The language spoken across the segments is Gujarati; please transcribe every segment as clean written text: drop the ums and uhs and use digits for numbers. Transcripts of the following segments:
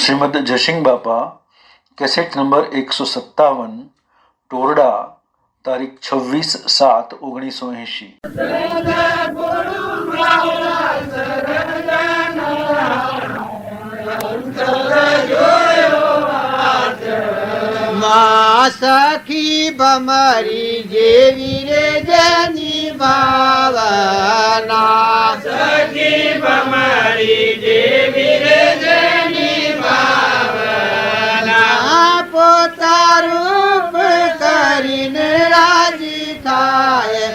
શ્રીમદ જયસિંહ બાપા કેસેટ નંબર 157 ટોરડા તારીખ 26/7/1980। સખી બમરી જેવી રે જેની ભાવના, સખી બમરી જેવી રે જેની ભાવના, પોતા રૂપ કરીને રાજી થાય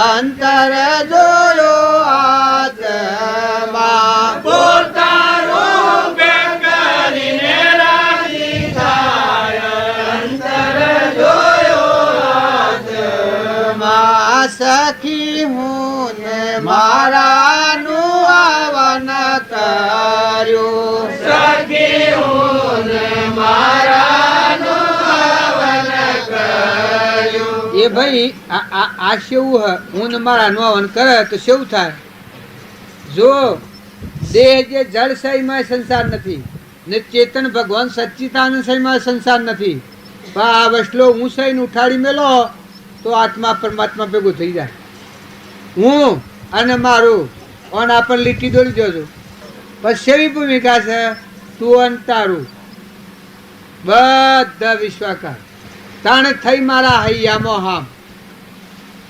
અંતર જોયો આત્મા, પોતા રૂપ કરીને રાજી થાય અંતર જોયો આત્મા। સખી હું ને મારાનું આવન કર્યું, સખી હું ને મારાનું હવન કર્યું। એ ભાઈ આ શેવું હ હું ને મારાનું આવન કરે તો શેવું થાય? જો દેહ જે જળ સહીમાં સંસાર નથી ને ચેતન ભગવાન સચ્ચિદાનંદ સહીમાં સંસાર નથી, પણ આ વસલો હું સહીને ઉઠાડી મેલો તો આત્મા પરમાત્મા ભેગું થઈ જાય। હું અને મારું ઓન આપણને લીટી દોડી જોજો, પછી સેવી ભૂમિકા છે તું અને તારું બધા વિશ્વાકાર તાણે થઈ મારા હૈયામાં હામ।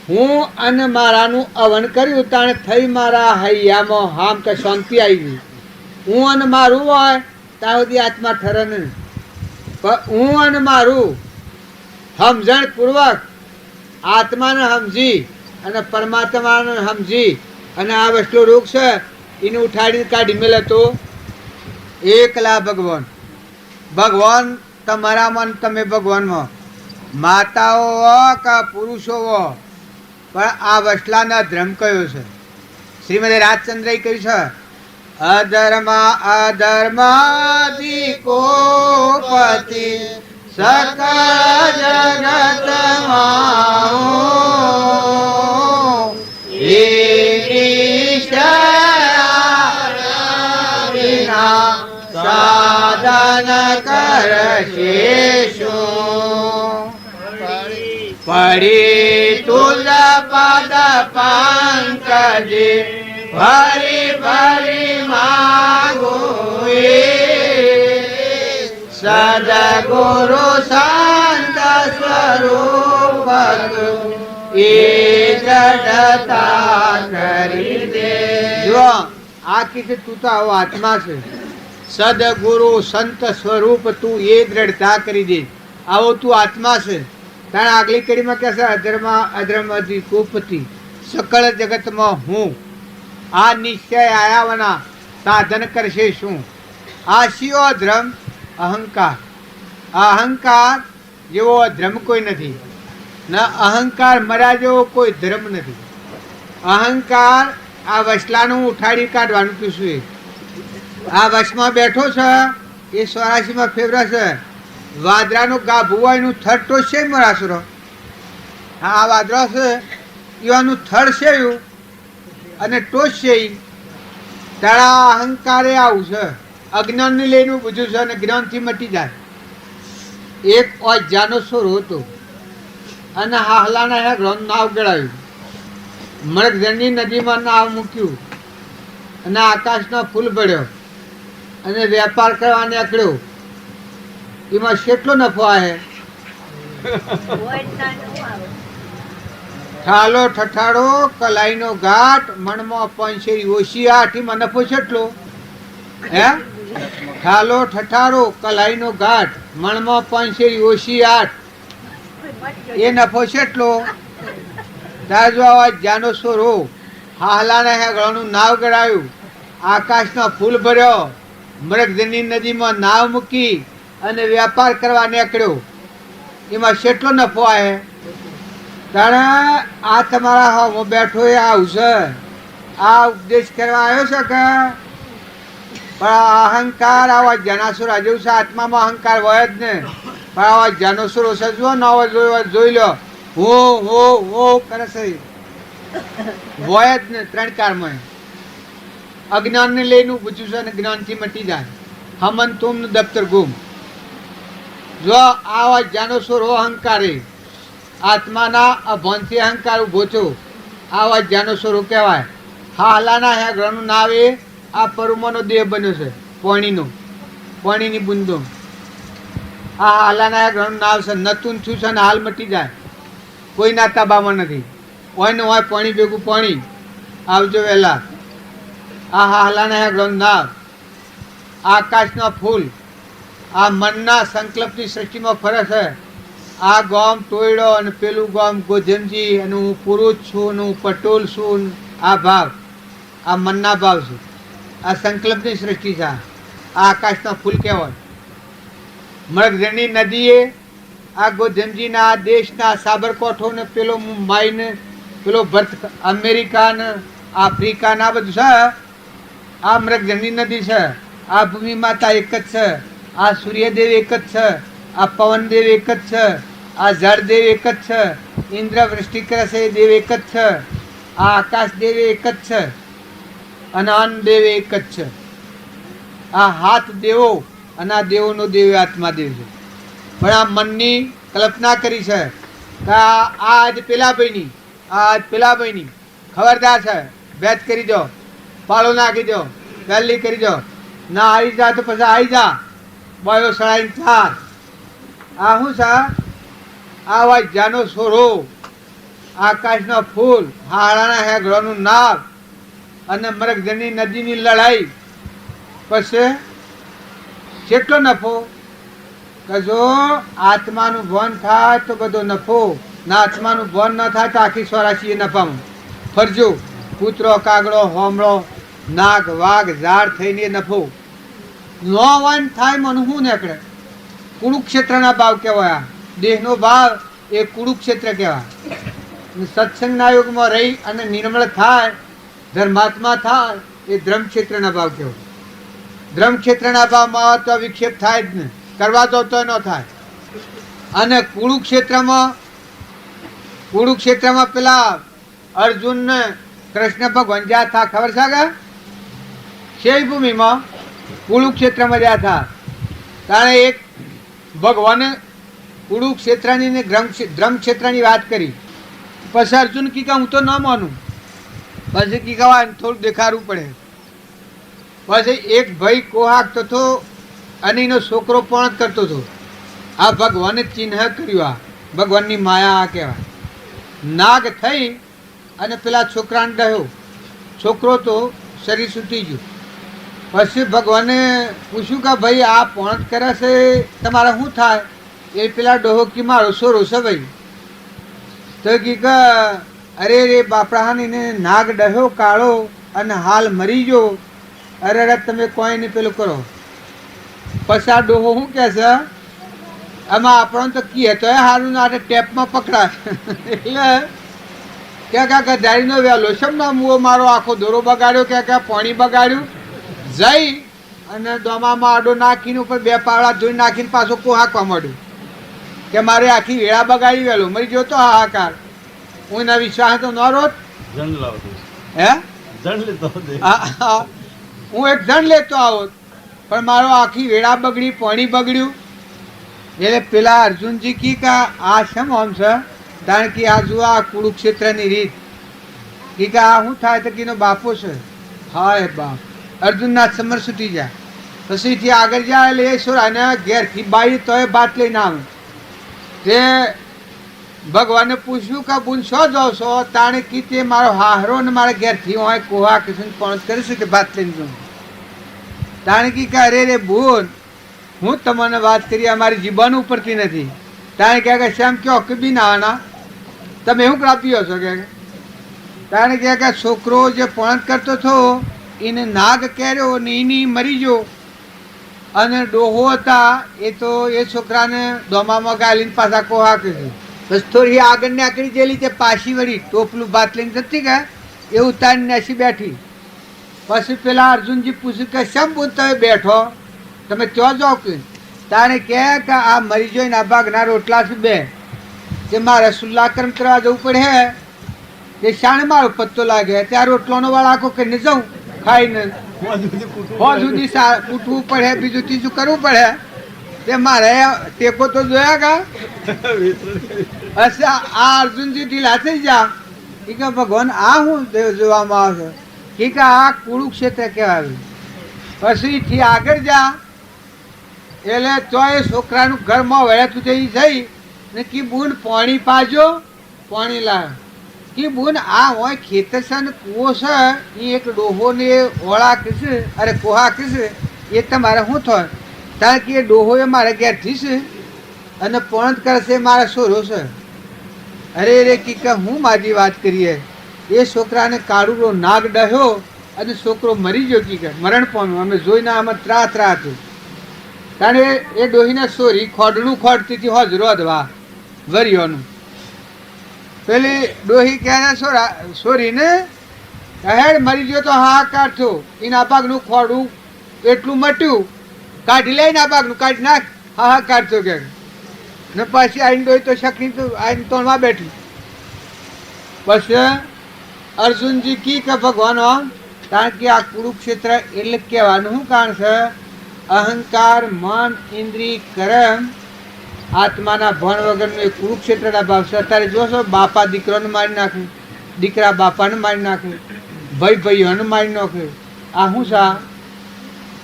હું અને મારાનું અવન કર્યું તાણે થઈ મારા હૈયામાં હામ, કે શાંતિ આવી ગઈ। હું અને મારું હોય ત્યાં સુધી આત્મા ઠરે નહીં, પણ હું અને મારું સમજણ પૂર્વક આત્માને સમજી અને પરમાત્માને સમજી અને આ વસ્તુ રોગ છે એને ઉઠાડીને કાઢી મેલે તો એકલા ભગવાન। ભગવાન તમારામાં તમે ભગવાનમાં, માતાઓ હો કે પુરુષો હો, પણ આ વસલાના ધર્મ કયો છે? શ્રીમદ રાજચંદ્રએ કહ્યું છે અધર્મ અધર્માદિકોપતિ સકળ જગતમાં સાધન કરશે શું? પડી તુલ પદ પંકજે ભરી ભરી માગો સદગુરુ સંત સ્વરૂપ એ જડતા કરી દે। જો આ કીધું તું તો આવો આત્મા છે, સદગુરુ સંત સ્વરૂપ તું એ દ્રઢતા કરી દે, આવો તું આત્મા છે। તારા આગલી કડીમાં કહે છે અધર્મ અધર્મથી કુપતિ સકળ જગતમાં હું, આ નિશ્ચય આયાવના સાધન કરશે શું? આ શિયો ધર્મ અહંકાર, અહંકાર જેવો ધર્મ કોઈ નથી, ન અહંકાર મર્યા જેવો કોઈ ધર્મ નથી। અહંકાર આ વસલાનું ઉઠાડી કાઢવાનું તું શું? આ વશમાં બેઠો છે એ 84માં ફેવરા છે, વાદરાનું ગાભું હોય એનું થડ ટોશે મરાસુરો, આ વાદરો છે એવાનું થડ છે અને ટોશે તારા અહંકારે આવું છે, અજ્ઞાનને લઈને બધું છે અને જ્ઞાનથી મટી જાય। એક અજાનો સોર હતો અને હાહલાના હે ગ્રંથ નાવ ગળાયું, મૃગજળની નદીમાં નાવ મૂક્યું અને આકાશનો ફૂલ ભર્યો અને વેપાર કરવા નીકળ્યો, એમાં કેટલો નફો આવે? ઠાલો ઠઠાડો કલાઈનો ઘાટ મણમાં પંચેરી ઓછી આઠ, એમાં નફો કેટલો? હે ઠાલો ઠઠાડો કલાઈનો ઘાટ મણમાં પંચેરી ઓછી આઠ, એ નફો કેટલો? ત્યાં જો આવા જાનો સોરો હાહલાના હેગળાનું નાવ ગળાયું, આકાશનો ફૂલ ભર્યો, મૃગજળની નદીમાં નાવ મૂકી અને વેપાર કરવા નીકળ્યો, એમાં કેટલો નફો આવે? તારે આ તમારા હોમાં બેઠો એ આવશે, આ ઉપદેશ કરવા આવ્યો છે કે? પણ અહંકાર આવા જનાસુર જેવું છે, આત્મામાં અહંકાર હોય જ ને, પણ આવા જનાસુરો છે જો ન હોય જોઈ લો, હો કરે છે, હોય જ ને ત્રણ કાળમાં। અજ્ઞાનને લઈને પૂછ્યું છે અને જ્ઞાનથી મટી જાય। હમન તુમનું દફતર ગુમ. જો આવા જાનોસર હો અહંકારી આત્માના અભોનથી અહંકાર ઉભો છો, આવા જાનોસરો કહેવાય. હા હલાના હે ગ્રહનું નાવ એ આ પરુમાનો દેહ બન્યો છે, પાણીની બુંદો. આ હાલાના હે ગ્રહનું નાવ છે, નતું છું છે ને હાલ મટી જાય, કોઈના તાબામાં નથી. હોય ને હોય પાણી ભેગું પાણી, આવજો વહેલા. આ હાલાના હે ગ્રહનું નાવ, આકાશના ફૂલ, આ મનના સંકલ્પની સૃષ્ટિમાં ફરે છે. આ ગામ ટોયડો અને પેલું ગામ ગોધમજી, અને હું પુરુષ છું અને હું પટોલ છું. આ ભાવ, આ મનના ભાવ છે. આ સંકલ્પની સૃષ્ટિ છે. આ આકાશના ફૂલ કહેવાય. મરગજની નદીએ આ ગોધમજીના આ દેશના સાબરકોઠો ને પેલો મુંબઈ ને પેલો ભરત અમેરિકા ને આફ્રિકા ના બધું છે. આ મૃગજની નદી છે. આ ભૂમિ માતા એક જ છે. આ સૂર્યદેવ એક જ છે. આ પવનદેવ એક જ છે. આ જળદેવ એક જ છે. ઇન્દ્ર વૃષ્ટિ કરે છે એ દેવ એક જ છે. આ આકાશ દેવ એક જ છે અને અન્ન દેવ એક જ છે. આ હાથ દેવો અને આ દેવોનો દેવ આત્મા દેવ છે. પણ આ મનની કલ્પના કરી છે કે આજ પેલા ભાઈની, આજ પેલા ભાઈની ખબરદાર છે, ભેદ કરી દો, પાળો નાખી દો, પહેલી કરી દો, ના આવી જા તો પછી આવી જા, બોયો સળાઈ ચાર. આ શું છે? આવા જાનો સોરો, આકાશના ફૂલ, હાળાના હેગળોનું નાવ અને મરગજની નદીની લડાઈ. પછી કેટલો નફો? કે જો આત્માનું ભાન થાય તો બધો નફો, ના આત્માનું ભાન ન થાય તો આખી સ્વરાશી નફામાં ફરજો. કૂતરો, કાગડો, હોમળો, નાગ, વાઘ, ઝાડ થઈને નફો. નો વન થાય મને શું નીકળે? કુરુક્ષેત્રના ભાવ કહેવાય. દેહનો ભાવ એ કુરુક્ષેત્ર કહેવાય. સત્સંગના યુગમાં રહી અને નિર્મળ થાય, ધર્માત્મા થાય, એ ધર્મક્ષેત્રના ભાવ કહેવાય. ધર્મક્ષેત્રના ભાવમાં તો વિક્ષેપ થાય જ ને, કરવા દો તો ન થાય. અને કુરુક્ષેત્રમાં પેલા અર્જુન ને કૃષ્ણ ભગવાન જ્યાં થા ખબર છે કે શેય ભૂમિમાં કુરુક્ષેત્રમાં જ્યાં થા તાણે એક ભગવાને કુરુક્ષેત્રની ને ધર્મક્ષેત્રની વાત કરી. પછી અર્જુન કી હું તો ન માનું, પછી કી કહેવાય થોડું દેખાડવું પડે. પછી એક ભાઈ કોહાકતો હતો અને એનો છોકરો પણ કરતો હતો. આ ભગવાને ચિહ્ન કર્યું. આ ભગવાનની માયા આ કહેવાય. નાગ થઈ અને પેલા છોકરાને ડહ્યો. છોકરો તો શરીર છૂટી ગયું. પછી ભગવાને પૂછ્યું કે ભાઈ આ પોણત કરે છે તમારે શું થાય? એ પેલા ડોહો કી મારો સોરો છે ભાઈ. તો કી કે અરે રે બાપરાને નાગ ડહ્યો કાળો અને હાલ મરી ગયો. અરે તમે કોઈ નહીં પેલું કરો. પછી આ ડોહો શું કહે છે? આમાં આપણને તો કી હતો સારું ના ટેપમાં પકડાય. એટલે ક્યાં ગધારીનો વહેલો છે ને મુઓ મારો આખો દોરો બગાડ્યો, ક્યાં પાણી બગાડ્યું. જઈ અને દોમામાં આડો નાખીને ઉપર બે પાવડા ધોઈ નાખીને પાછો કોહાકવા માંડ્યું કે મારે આખી વેળા બગાડી વહેલો મરી ગયો તો હાહાકાર. હું એના વિશ્વાસ તો ન રોત. હે હું એક જણ લેતો આવત પણ મારો આખી વેળા બગડી, પાણી બગડ્યું. એટલે પેલા અર્જુનજી કી કે આ શેમ આમ છે? કારણ કે આ જુઓ આ કુરુક્ષેત્રની રીત. કી કે આ શું થાય તો કીનો બાપો છે. હા બાપ. અર્જુનના સમર છૂટી જાય. પછીથી આગળ જાય એટલે એ સોરાને ઘેરથી બાઈ તોય બાત લઈને આવે. તે ભગવાને પૂછ્યું કે બુન શો જાઓ છો? તાણે કી તે મારો હાહરો ને મારા ઘેરથી હોય કોહા કિશન પણ કરીશું કે બાત લઈને જાઉં. તાણે કી કે અરે રે બુન હું તમને વાત કરી અમારી જીબાન ઉપરથી નથી. તાણે કહે કે શ્યામ કયો કે બી નાવાના તમે શું પ્રાપ્યો છો? કે તાણે કહે કે છોકરો જે પણ કરતો હતો એને નાગ કેર્યો ને એની મરી ગયો. અને ડોહો હતા એ તો એ છોકરાને દોમામાં ગાલીને પાછા કોહા કર્યું. બસ થોડી આગળ ને આકડી જેલી તે પાછી વળી ટોપલું ભાત લઈને જતી ગયા એ ઉતારીને નાસી બેઠી. પછી પેલા અર્જુનજી પૂછ્યું કે શમ બુન તમે બેઠો, તમે ક્યાં જાઓ? કે તાણે કહે કે આ મરી જોઈને આ ભાગના રોટલા છે બે, તે મારે સુલ્લા કર્મ કરવા જવું પડે. તે શાણે મારો પત્તો લાગે ત્યાં રોટલોનો વાળ આખો કરીને જાઉં ખાઈને સુધી કૂટવું પડે, બીજું ત્રીજું કરવું પડે. તે મારે ટેકો તો જોયા કા. અચ્છા, આ અર્જુનજી ઢીલા થઈ જા. કે ભગવાન આ હું જોવામાં આવશે કે આ કુરુક્ષેત્ર કહેવાય. પછી થી આગળ જા એટલે તોય છોકરાનું ઘરમાં વળ્યાતું થઈ ને કી બુન પાણી પાજો, પાણી લાવ. કે બુન આ હોય ખેતર છે ને કૂવો છે, એ એક ડોહો ને ઓળા કીશે, અરે કોહા કીશે, એ તમારે શું થાય? કારણ કે એ ડોહો એ મારે ઘેરથી છે અને પણ કરશે મારા સોરો છે. અરે રે કે હું મારી વાત કરીએ. એ છોકરાને કાળુરો નાગ ડહ્યો અને છોકરો મરી ગયો. કે મરણ પામ્યો. અમે જોઈને આમાં ત્રા હતું. કારણ એ ડોહીને સોરી ખોડનું ખોડતી હતી હોજરો અધવા વરિયોનું. પેલી ડોહી કહે સોરીને હેડ મરી ગયો તો હાહાકાર થયો. એના ભાગનું ખોડું એટલું મટ્યું, કાઢી લઈને આ ભાગનું કાઢી નાખ, હાહાકાર થયો કે. ને પછી આઈને ડોહી તો શકની તો આઈને તોડવા બેઠી. પછી અર્જુનજી કી કે ભગવાન, કારણ કે આ કુરુક્ષેત્ર એટલે કહેવાનું શું કારણ છે? અહંકાર, મન, ઇન્દ્રિય, કર્મ, આત્માના ભણ વગરનું એ કુરુક્ષેત્રના ભાવ છે. અત્યારે જોશો બાપા દીકરાને મારી નાખે, દીકરા બાપાને મારી નાખે, ભાઈ ભાઈઓને મારી નાખે. આ શું છે?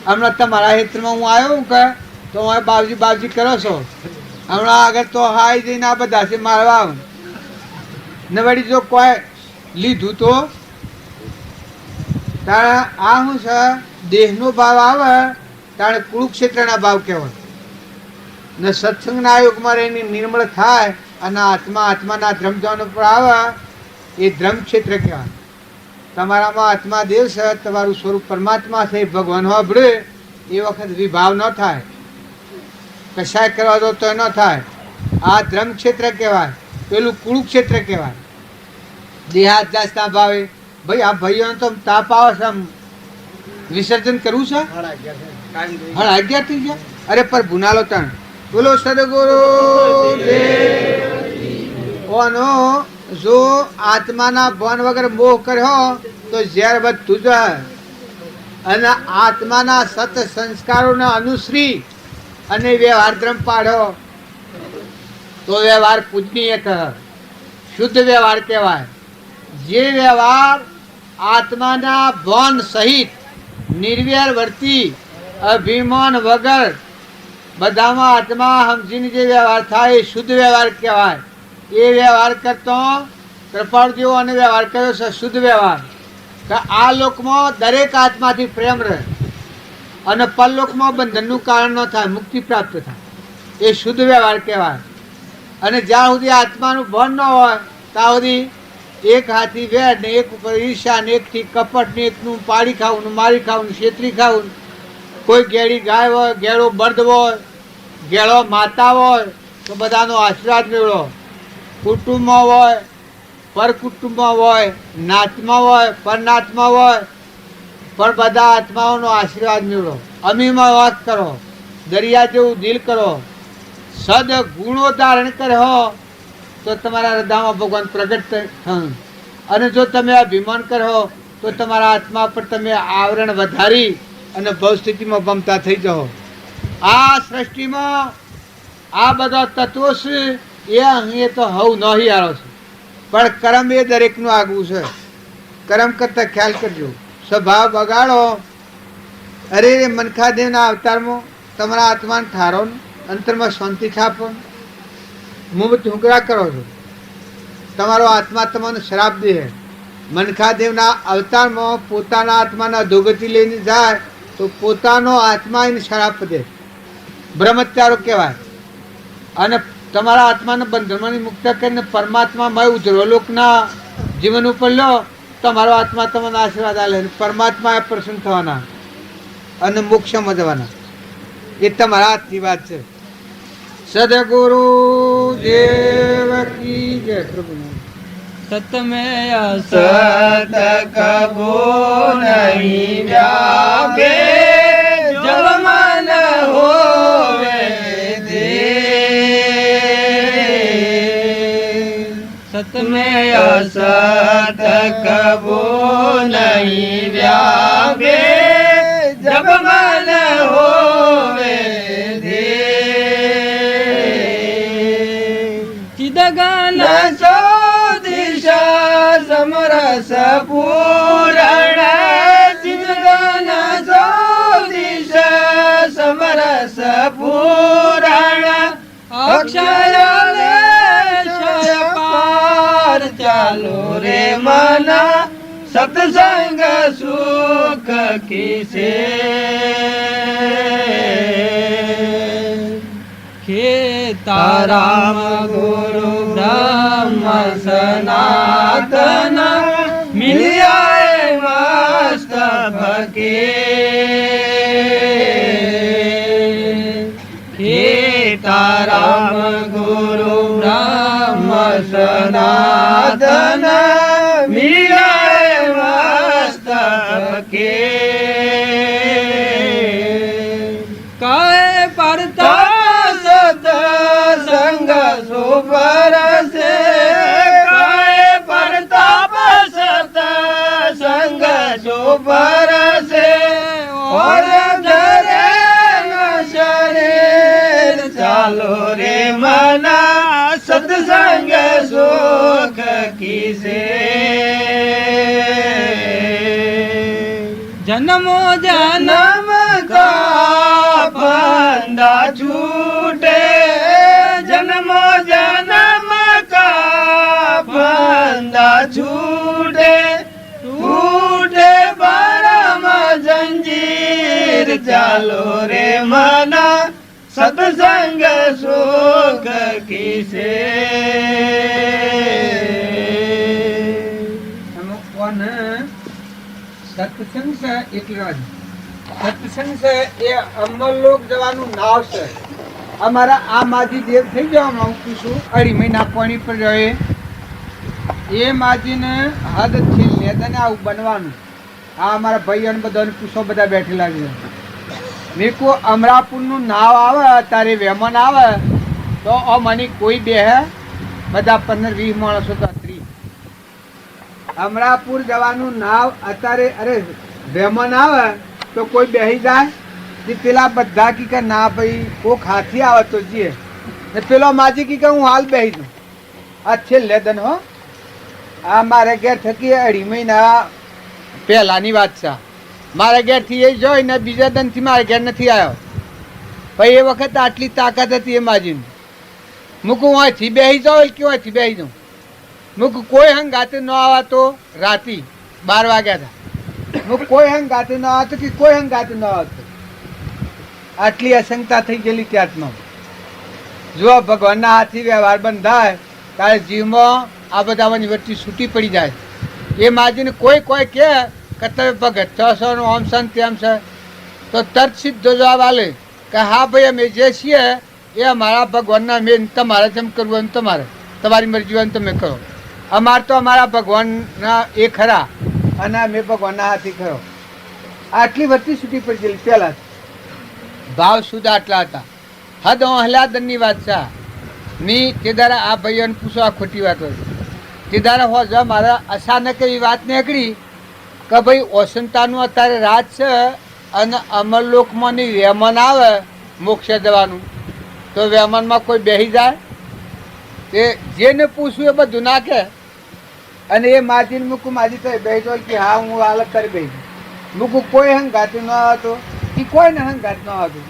હમણાં તમારા હેત્રમાં હું આવ્યો કે તો હું બાવજી કરો છો. હમણાં આગળ તો હાઈ જઈને આ બધા છે મારવા આવું ને વળી જો કોઈ લીધું તો તારે આ શું છે? દેહનો ભાવ આવે તારે કુરુક્ષેત્રના ભાવ કહેવાય. ને સત્સંગના યુગમાં રહીને નિર્મળ થાય અને આત્માના ધ્રમજાન ઉપર આવે એ ધ્રમક્ષેત્ર કહેવાય. તમારામાં આત્મા દેવ છે, તમારું સ્વરૂપ પરમાત્મા છે, ભગવાન હોબળે એ વખત વિભાવ ન થાય, કશાય કરવા દો તો ન થાય. આ ધ્રમક્ષેત્ર કહેવાય, પેલું કુરુક્ષેત્ર કહેવાય. દેહાત જાસ્તા ભાવે ભાઈ આ ભાઈઓને તો તાપ આવે છે, આમ વિસર્જન કરવું છે. 11:30 થઈ ગયા. અરે પર ભુનાલો તણ બોલો સદગુરુ ઓનો જો આત્માના ભાન વગર મોહ કર્યો તો ઝેર વધતું જાય. અને આત્માના સત સંસ્કારોને અનુસરી અને વ્યવહાર ધર્મ પાડ્યો તો વ્યવહાર પૂજનીય કહે, શુદ્ધ વ્યવહાર કહેવાય. જે વ્યવહાર આત્માના ભાન સહિત નિર્વ્યર વર્તી અભિમાન વગર બધામાં આત્મા સમજીને જે વ્યવહાર થાય એ શુદ્ધ વ્યવહાર કહેવાય. એ વ્યવહાર કરતો કૃપાળ જેવો અને વ્યવહાર કર્યો છે શુદ્ધ વ્યવહાર. કે આ લોકમાં દરેક આત્માથી પ્રેમ રહે અને પરલોકમાં બંધનનું કારણ ન થાય, મુક્તિ પ્રાપ્ત થાય. એ શુદ્ધ વ્યવહાર કહેવાય. અને જ્યાં સુધી આત્માનું ભાન ન હોય ત્યાં સુધી એક હાથી વેડ ને એક ઉપર ઈર્ષા ને એકથી કપટ ને એકનું પાડી ખાવું ને મારી ખાવું ને છેતરી ખાવું. કોઈ ગેડી ગાય હોય, ગેડો બળદ હોય, ગેળો માતા હોય તો બધાનો આશીર્વાદ મેળવો. કુટુંબમાં હોય, પર કુટુંબમાં હોય, નાતમાં હોય, પરનાતમાં હોય, પણ બધા આત્માઓનો આશીર્વાદ મેળવો. અમીમાં વાત કરો, દરિયા જેવું દિલ કરો, સદ ગુણો ધારણ કરો તો તમારા હૃદયમાં ભગવાન પ્રગટ થયું. અને જો તમે અભિમાન કરો તો તમારા આત્મા પર તમે આવરણ વધારી અને ભવસ્થિતિમાં ભમતા થઈ જાઓ. આ સૃષ્ટિમાં આ બધા તત્વો છે એ અહીં તો હવ નહીં આવો છે, પણ કર્મ એ દરેકનું આગવું છે. કર્મ કરતા ખ્યાલ કરજો, સ્વભાવ બગાડો. અરે મનખાદેવના અવતારમાં તમારા આત્માને ઠારો, અંતરમાં શાંતિ છાપો, મુંહ ઢુંકરા કરો છો, તમારો આત્મા તમને શ્રાપ દે. મનખાદેવના અવતારમાં પોતાના આત્માના અધોગતિ લઈને જાય તો પોતાનો આત્મા એને શ્રાપ દે, બ્રહ્મચારો કહેવાય. અને તમારા આત્માને બંધનમાંથી મુક્ત કરીને પરમાત્મામાં ઉજ્જવલોકના જીવન ઉપર લો, તમારો આત્મા તમને આશીર્વાદ આલે, પરમાત્મા પ્રસન્ન થવાના અને મોક્ષમાં જવાના. એ તમારા હાથની વાત છે. સદગુરુ દેવ કી જય. પ્રભુ સત મેં અસત કબો નહીં વ્યાપે, જબ મન હોવે દે. સત મેં અસત કબો નહીં વ્યાપે, સમરસ પૂરણ ચિંતન જ્યોતિષ સમરસ પૂરણ અક્ષય લેશય પાર ચાલો રે મના સત્સંગ સુખ કિસે તારામ ગુરુ બ્રહ્મ સનાતન મિલ્યા મસ્ત ભકે તારામ ગુરુ બ્રહ્મ સનાતન મિલ્યા મસ્ત ભકે કાય પરતા સંગ સુપરસે કાય પ્રતાપ સત સંગ સુપરસે ઓર ધરે ન શરીર ચાલો રે મના સત્સંગ સુખ કિસે જન્મો જન્મ કા ફંદા છૂટે જન્મો જન્મ કા ફંદા છૂટે છૂટે પરમ જંજીર ચાલો રે મના સત્સંગ સુખ કિસે સત્સંગ છે એટલે સત્સંગ છે એ અમરલોક જવાનું નાવ છે. અમારા આ માજી દેવ થઈ જવા માંગુ છું 2.5 મહિના પાણી પર રહે એ માજીને હદ છે લેદાને આવું બનવાનું. આ અમારા ભાઈ અને બધાને પૂછો બધા બેઠેલા છે. મેં કહું અમરાપુરનું નાવ આવે તારે વેમન આવે તો મને કોઈ બેહે બધા 15-20 માણસો તો 30. અમરાપુર જવાનું નાવ અત્યારે અરે વેમન આવે તો કોઈ બેસી જાય ને પેલા બધા કી કે ના ભાઈ કોક હાથી આવે તો જઈએ ને પેલો માજી કી કે હું હાલ બેસી દઉં. આ છેલ્લે દન હો આ મારે ઘેર થકી 2.5 મહિના પહેલાની વાત છે. મારા ઘેરથી એ જોઈ ને બીજા દનથી મારા ઘેર નથી આવ્યો. ભાઈ એ વખત આટલી તાકાત હતી એ માજીની. મૂકું અહીંથી બેસી જાઉં કે અહીંથી બેસી જાઉં. મૂકું કોઈ હંગાતે ન આવા તો રાતી 12 વાગ્યા હતા. હું કોઈ હંગાતે ન આવતો કે કોઈ હંગાતે ન આવતો. આટલી અસંગતા થઈ ગયેલી ત્યારમાં. જો ભગવાનના હાથથી વ્યવહાર બંધાય ત્યારે જીવમાં આ બધાની વચ્ચે છૂટી પડી જાય. એ માજીને કોઈ કહે કે તમે ભગત છો ને ઓમ છે તેમ છે તો તરત સીધો જવાબ આલે કે હા ભાઈ અમે જે છીએ એ અમારા ભગવાનના મેં તમારે જેમ કરવું એમ તમારે તમારી મરજી હોય તમે કરો. અમારે તો અમારા ભગવાનના એ ખરા અને અમે ભગવાનના હાથી ખરો. આટલી વચ્ચે છૂટી પડી ગયેલી પહેલાં ભાવ સુધા આટલા હતા. હદ હલાદનની વાત છે. મી તે દારા આ ભાઈઓને પૂછો આ ખોટી વાત હોય તે દારા હો જો મારા અચાનક એવી વાત નીકળી કે ભાઈ ઓસંતાનું અત્યારે રાજ છે અને અમરલોકમાં ની વેમન આવે મોક્ષે જવાનું તો વેમનમાં કોઈ બેસી જાય તે જેને પૂછવું એ બધું નાખે અને એ માજીને મૂકું માજી તો બેસી કે હા હું હાલત કરી બેસી મૂકું કોઈ હંગાતું ન હતો કે કોઈને હંગાત ન હતું.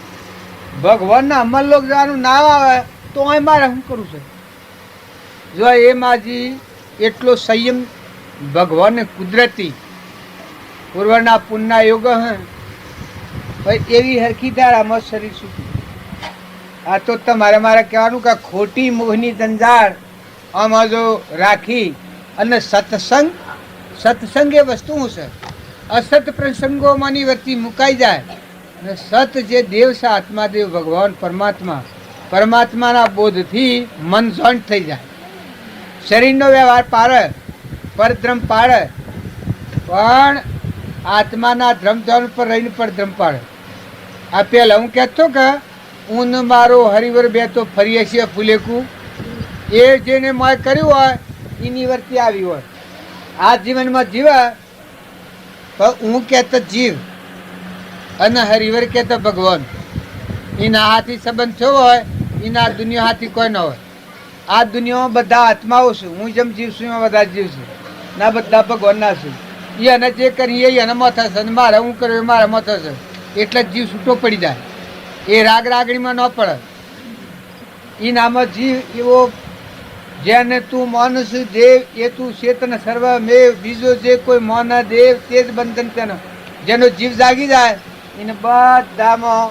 ભગવાનના અમરલોક જવાનું ના આવે તો અહીં મારે શું કરવું છે? જો એ માજી એટલો સંયમ ભગવાનને કુદરતી પૂર્વના પુણ્યના યોગ હે ભાઈ એવી હરખી તારામાં શરીર સુખી. આ તો તમારે મારે કહેવાનું કે ખોટી મોહની જંજાળ આમાં જો રાખી અને સત્સંગ એ વસ્તુ શું છે? અસત પ્રસંગોમાંની વચ્ચે મુકાઈ જાય અને સત જે દેવ છે આત્માદેવ ભગવાન પરમાત્માના બોધથી મન જોઈન્ટ થઈ જાય. શરીરનો વ્યવહાર પાડે પરધ્રમ પાડે પણ આત્માના ધ્રમધ્યાન પર રહીને પર ધ્રમ પાડે. આ પહેલાં હું કહેતો કે ઊન મારો હરિવર બે તો ફરીએ છીએ ફૂલેકું એ જેને મોય કર્યું હોય એની વર્તી આવી હોય આ જીવનમાં જીવે તો હું કહેતો જીવ અને હરિવર કહેતો ભગવાન. એના હાથી સંબંધ થયો હોય એના દુનિયા હાથી કોઈ ન હોય. આ દુનિયામાં બધા આત્માઓ છે. હું જેમ જીવ છું એમાં બધા જીવ છે ના બધા ભગવાનના છે. એને જે કરીએ એનામાં થશે અને મારે હું કર્યું એ મારામાં થશે. એટલે જ જીવ છૂટો પડી જાય. એ રાગ રાગણીમાં ન પડે. એ નામ જીવ એવો જેને તું માનુષ દેવ એ તું ચેતન સર્વ મેવ, બીજો જે કોઈ મોન દેવ તે જ બંધન તેનો. જેનો જીવ જાગી જાય એને બધામાં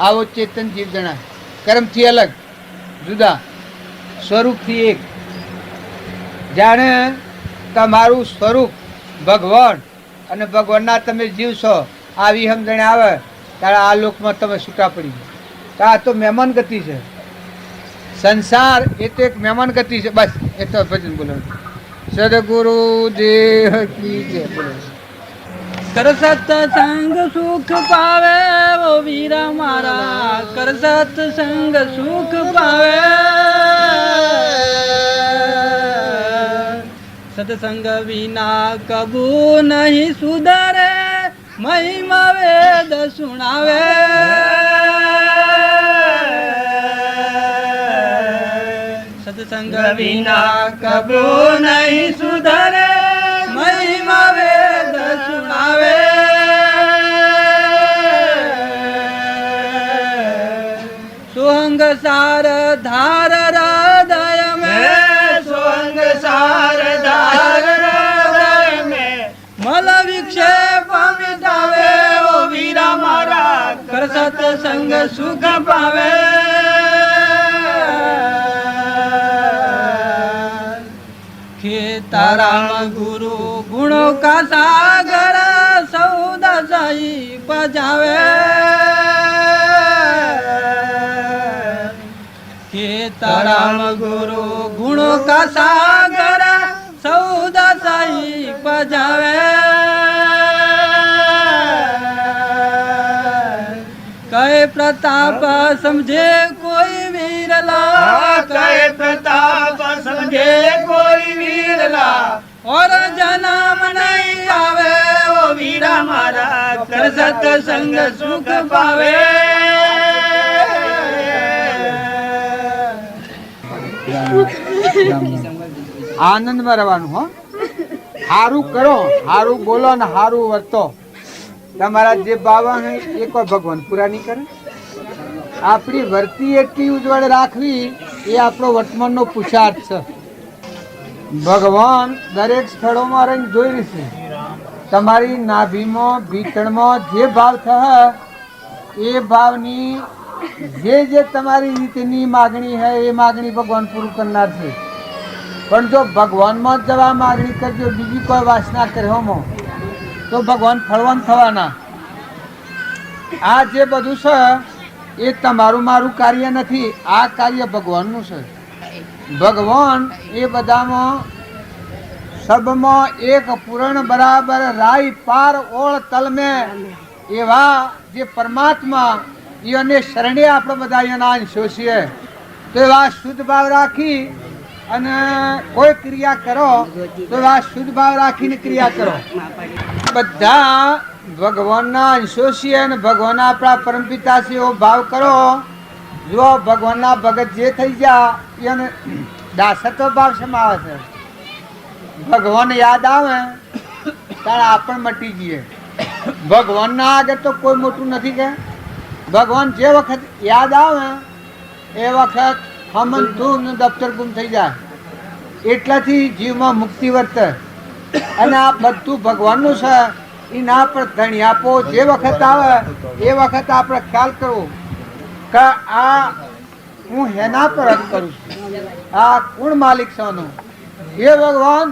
આવો ચેતન જીવ જણાય. કર્મથી અલગ, જુદા, સ્વરૂપથી એક. જાણે તમારું સ્વરૂપ ભગવાન અને ભગવાનના તમે જીવ છો આવી સમજણ આવે ત્યારે આ લોકમાં તમે છૂટા પડી જાય. આ તો મહેમાન ગતિ છે. સંસાર એ તો એક મહેમાન ગતિ છે. બસ એ તો ભજન બોલો. સદગુરુ દેવ કી જય. બોલો. કર સત્સંગ સુખ પાવે ઓ વીરા મારા, કર સત્સંગ સુખ પાવે. સત્સંગ વિના કબુ નહીં સુધરે, મહિમા વેદ સુણાવે. સત્સંગ વિના કબુ નહીં સુધરે, મહિમા વેદ સુણાવે. સોહંગ સાર ધાર હૃદય મેં, સોહંગ સાર ધાર હૃદય મેં, મલ વિક્ષેપ મિટાવે ઓ વીરા મારા, કર સત્સંગ સુખ પાવે. ખેતારામ ગુરુ ગુણો કા સાગર, સૌદા સાઈ પજાવે. ખેતારામ ગુરુ ગુણો કા સાગર, સૌદા સાઈ પજાવે. કય પ્રતાપ સમજે કોઈ વીરલા, કય પ્રતાપ સમજે કોઈ વીરલા, और जन्म नहीं आवे ओ वीरा मारा, कर सत्संग सुख पावे. આનંદમાં રહેવાનું. હો, સારું કરો, સારું બોલો ને સારું વર્તો. તમારા જે બાવા હોય એ કોઈ ભગવાન પૂરા નહીં કરે. આપણી વર્તી એટલી ઉજ્જવળ રાખવી એ આપણો વર્તમાનનો પુરુષાર્થ છે. ભગવાન દરેક સ્થળોમાં રહીને જોઈ રહી છે. તમારી નાભીમાં ભીતળમાં જે ભાવ થશે એ ભાવની જે તમારી રીતની માગણી છે એ માગણી ભગવાન પૂરું કરનાર છે. પણ જો ભગવાનમાં જ જવા માગણી કરજો, બીજી કોઈ વાસના કરવામાં, તો ભગવાન ફળવાન થવાના. આ જે બધું છે એ તમારું મારું કાર્ય નથી. આ કાર્ય ભગવાનનું છે. ભગવાન એ બધામાં સબમાં એક પૂર્ણ બરાબર રાય પાર ઓળ તલમે એવા જે પરમાત્મા એને શરણે આપણે બધા એના અંશો છીએ. તો એવા શુદ્ધ ભાવ રાખી અને કોઈ ક્રિયા કરો તો એવા શુદ્ધ ભાવ રાખીને ક્રિયા કરો. બધા ભગવાનના અંશો છીએ અને ભગવાન આપણા પરમપિતા છે એવો ભાવ કરો. જો ભગવાનના ભગત જે થઈ ગયા એને દાસત્વ ભાવ સમાવે છે. ભગવાન યાદ આવે ત્યારે આપણે મટી જઈએ. ભગવાનના આગળ તો કોઈ મોટું નથી કે ભગવાન જે વખત યાદ આવે એ વખત હમન ધૂમ દફતર ગુમ થઈ જાય. એટલાથી જીવમાં મુક્તિ વર્તે. અને આ બધું ભગવાનનું છે. એના પર ધણી આપો. જે વખત આવે એ વખત આપણે ખ્યાલ કરવો કે આ હું હેના પર અર્થ કરું છું. આ કોણ માલિક છે એનો? એ ભગવાન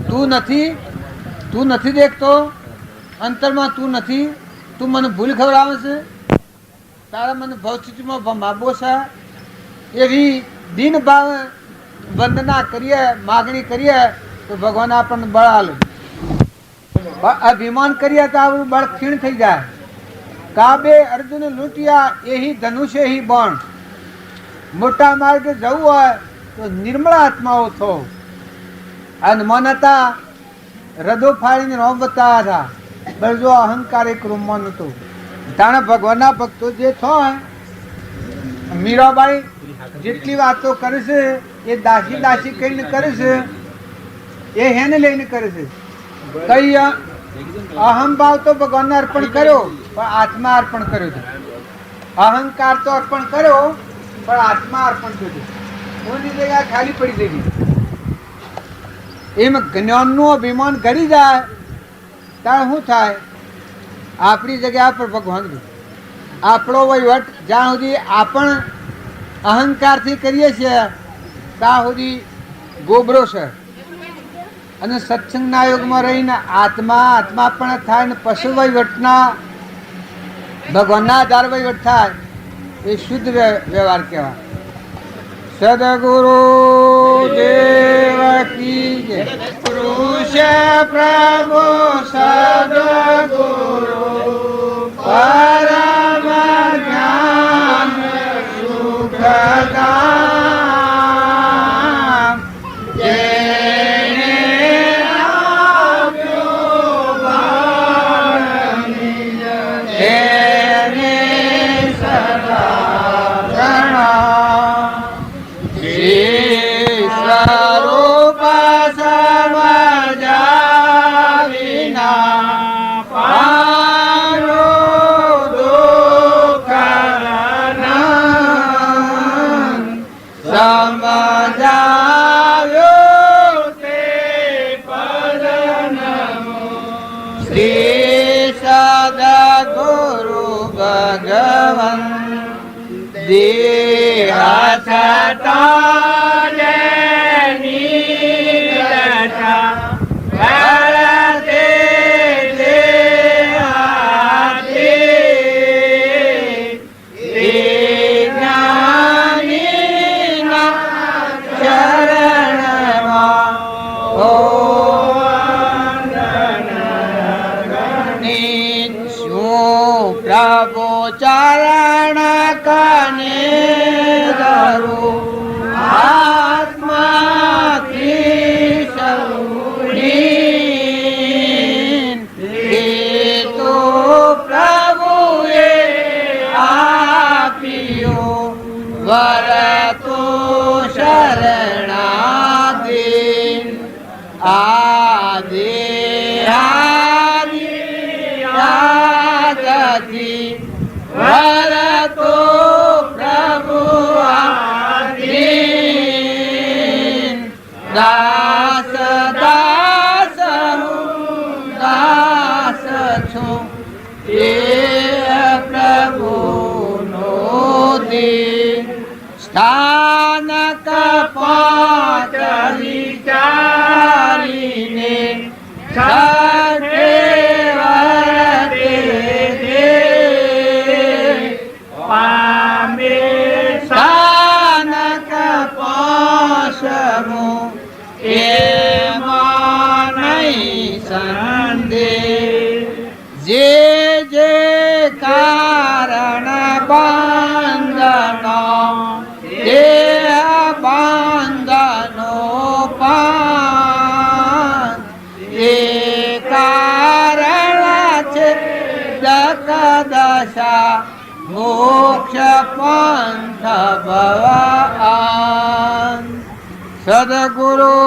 તું નથી દેખતો. અંતરમાં તું નથી. તું મને ભૂલ ખવડાવે છે. તારા મને ભવસ્થિતિમાં ભમાબો છે. એવી દિન ભાવ વંદના કરીએ, માગણી કરીએ તો ભગવાન આપણને બળ આલે. અભિમાન કરીએ તો આપણું બળ ક્ષીણ થઈ જાય. કાબે અર્જુન લૂંટ્યા એહી ધનુષે હી બાણ. મોટા માર્ગે જવું હોય તો નિર્મળ આત્માઓ થો. હનુમાન હતા, રદો ફાડીને રોમ બતાવ્યા હતા. પણ જો અહંકાર એક રૂમમાં નહોતો. જાણે ભગવાનના ભક્તો જે છો મીરાબાઈ જેટલી વાતો કરે છે એ દાસી કહીને કરે છે. એ હેને લઈને કરે છે. કઈ અહમ ભાવ તો ભગવાનને અર્પણ કર્યો પણ આત્મા અર્પણ કર્યો છે. અહંકાર તો અર્પણ કર્યો પણ આત્મા અર્પણ કર્યો. મોની જગ્યા ખાલી પડી ગઈ. એમ જ્ઞાનનું અભિમાન ઘડી જાય ત્યારે શું થાય? આપણી જગ્યા પર ભગવાન આપણો વહીવટ જ્યાં સુધી આપણ અહંકારથી કરીએ છીએ ત્યાં સુધી ગોબરો છે. અને સત્સંગના યુગમાં રહીને આત્મા પણ થાય ને પશુ વહીવટના ભગવાનના આધાર વહીવટ થાય એ શુદ્ધ વ્યવહાર કહેવાય. સદગુરુ દેવ કી જય. પુરુષ પ્રભુ સદગુરુ પરમ જ્ઞાન સુખદામ જેને આપ્યો ભાણી તેને સદા પ્રણામ. શ્રી સ્વરૂપ સમજાવીના પારો દુઃખના સમજાવ્યો તે પદ નમો. શ્રી સદગુરુ ભગવન દેહ છટાને નીરતા ભરતે દેહાતે જ્ઞાનીના ચરણમાં શું પ્રભુ ચરણ કને ધરું આત્માથી સૌની તો પ્રભુએ આપ્યો વરતો શરણાદિ આદિ આદિ વરતો પ્રભુ આદિન દાસ દાસ હું દાસ છું એ પ્રભુનો દીન. સ્થાનક પાંચ વિચારીને છઠે વરતે પામે સ્થાનક પાસમો એમાં નહીં સંદેહ. જે જે કારણ બંધનો તે બંધનો પાન એ કારણ છે દશા મોક્ષ પંથ ભવાન. સદગુરુ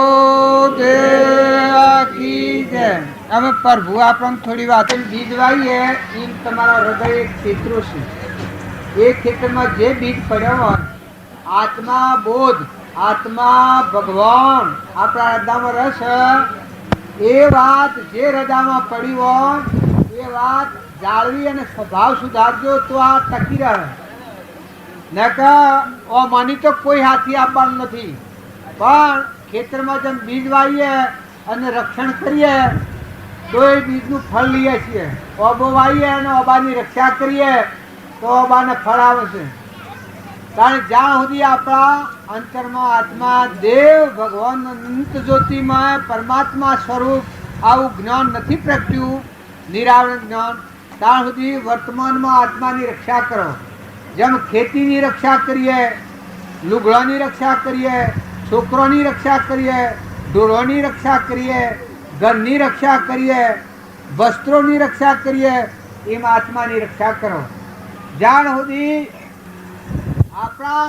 દેવ કી જય. અમે પ્રભુ આપણને થોડી વાત બીજ વાવીએ એમ તમારા હૃદય એક ક્ષેત્રો છે. એ ક્ષેત્રમાં જે બીજ પડ્યો હોય આત્મા બોધ આત્મા ભગવાન આપણા હૃદયમાં રસ એ વાત જે હૃદયમાં પડી હોય એ વાત જાળવી અને સ્વભાવ સુધારજો તો આ ટકી રહે. નકર માની તો કોઈ હાથી આપવાનું નથી. પણ ખેતરમાં જેમ બીજ વાવીએ અને રક્ષણ કરીએ તો એ બીજનું ફળ લઈએ છીએ. ઓબો વાવીએ અને ઓબાની રક્ષા કરીએ તો ઓબાને ફળ આવે છે. કારણ જ્યાં સુધી આપણા અંતરમાં આત્મા દેવ ભગવાન અનંત જ્યોતિમય પરમાત્મા સ્વરૂપ આવું જ્ઞાન નથી પ્રગટ્યું નિરાવરણ જ્ઞાન ત્યાં સુધી વર્તમાનમાં આત્માની રક્ષા કરો. જેમ ખેતીની રક્ષા કરીએ, લુગડાની રક્ષા કરીએ, છોકરોની રક્ષા કરીએ, ઢોરોની રક્ષા કરીએ, ઘરની રક્ષા કરીએ, વસ્ત્રોની રક્ષા કરીએ, એમ આત્માની રક્ષા કરો. જ્યાં સુધી આપણા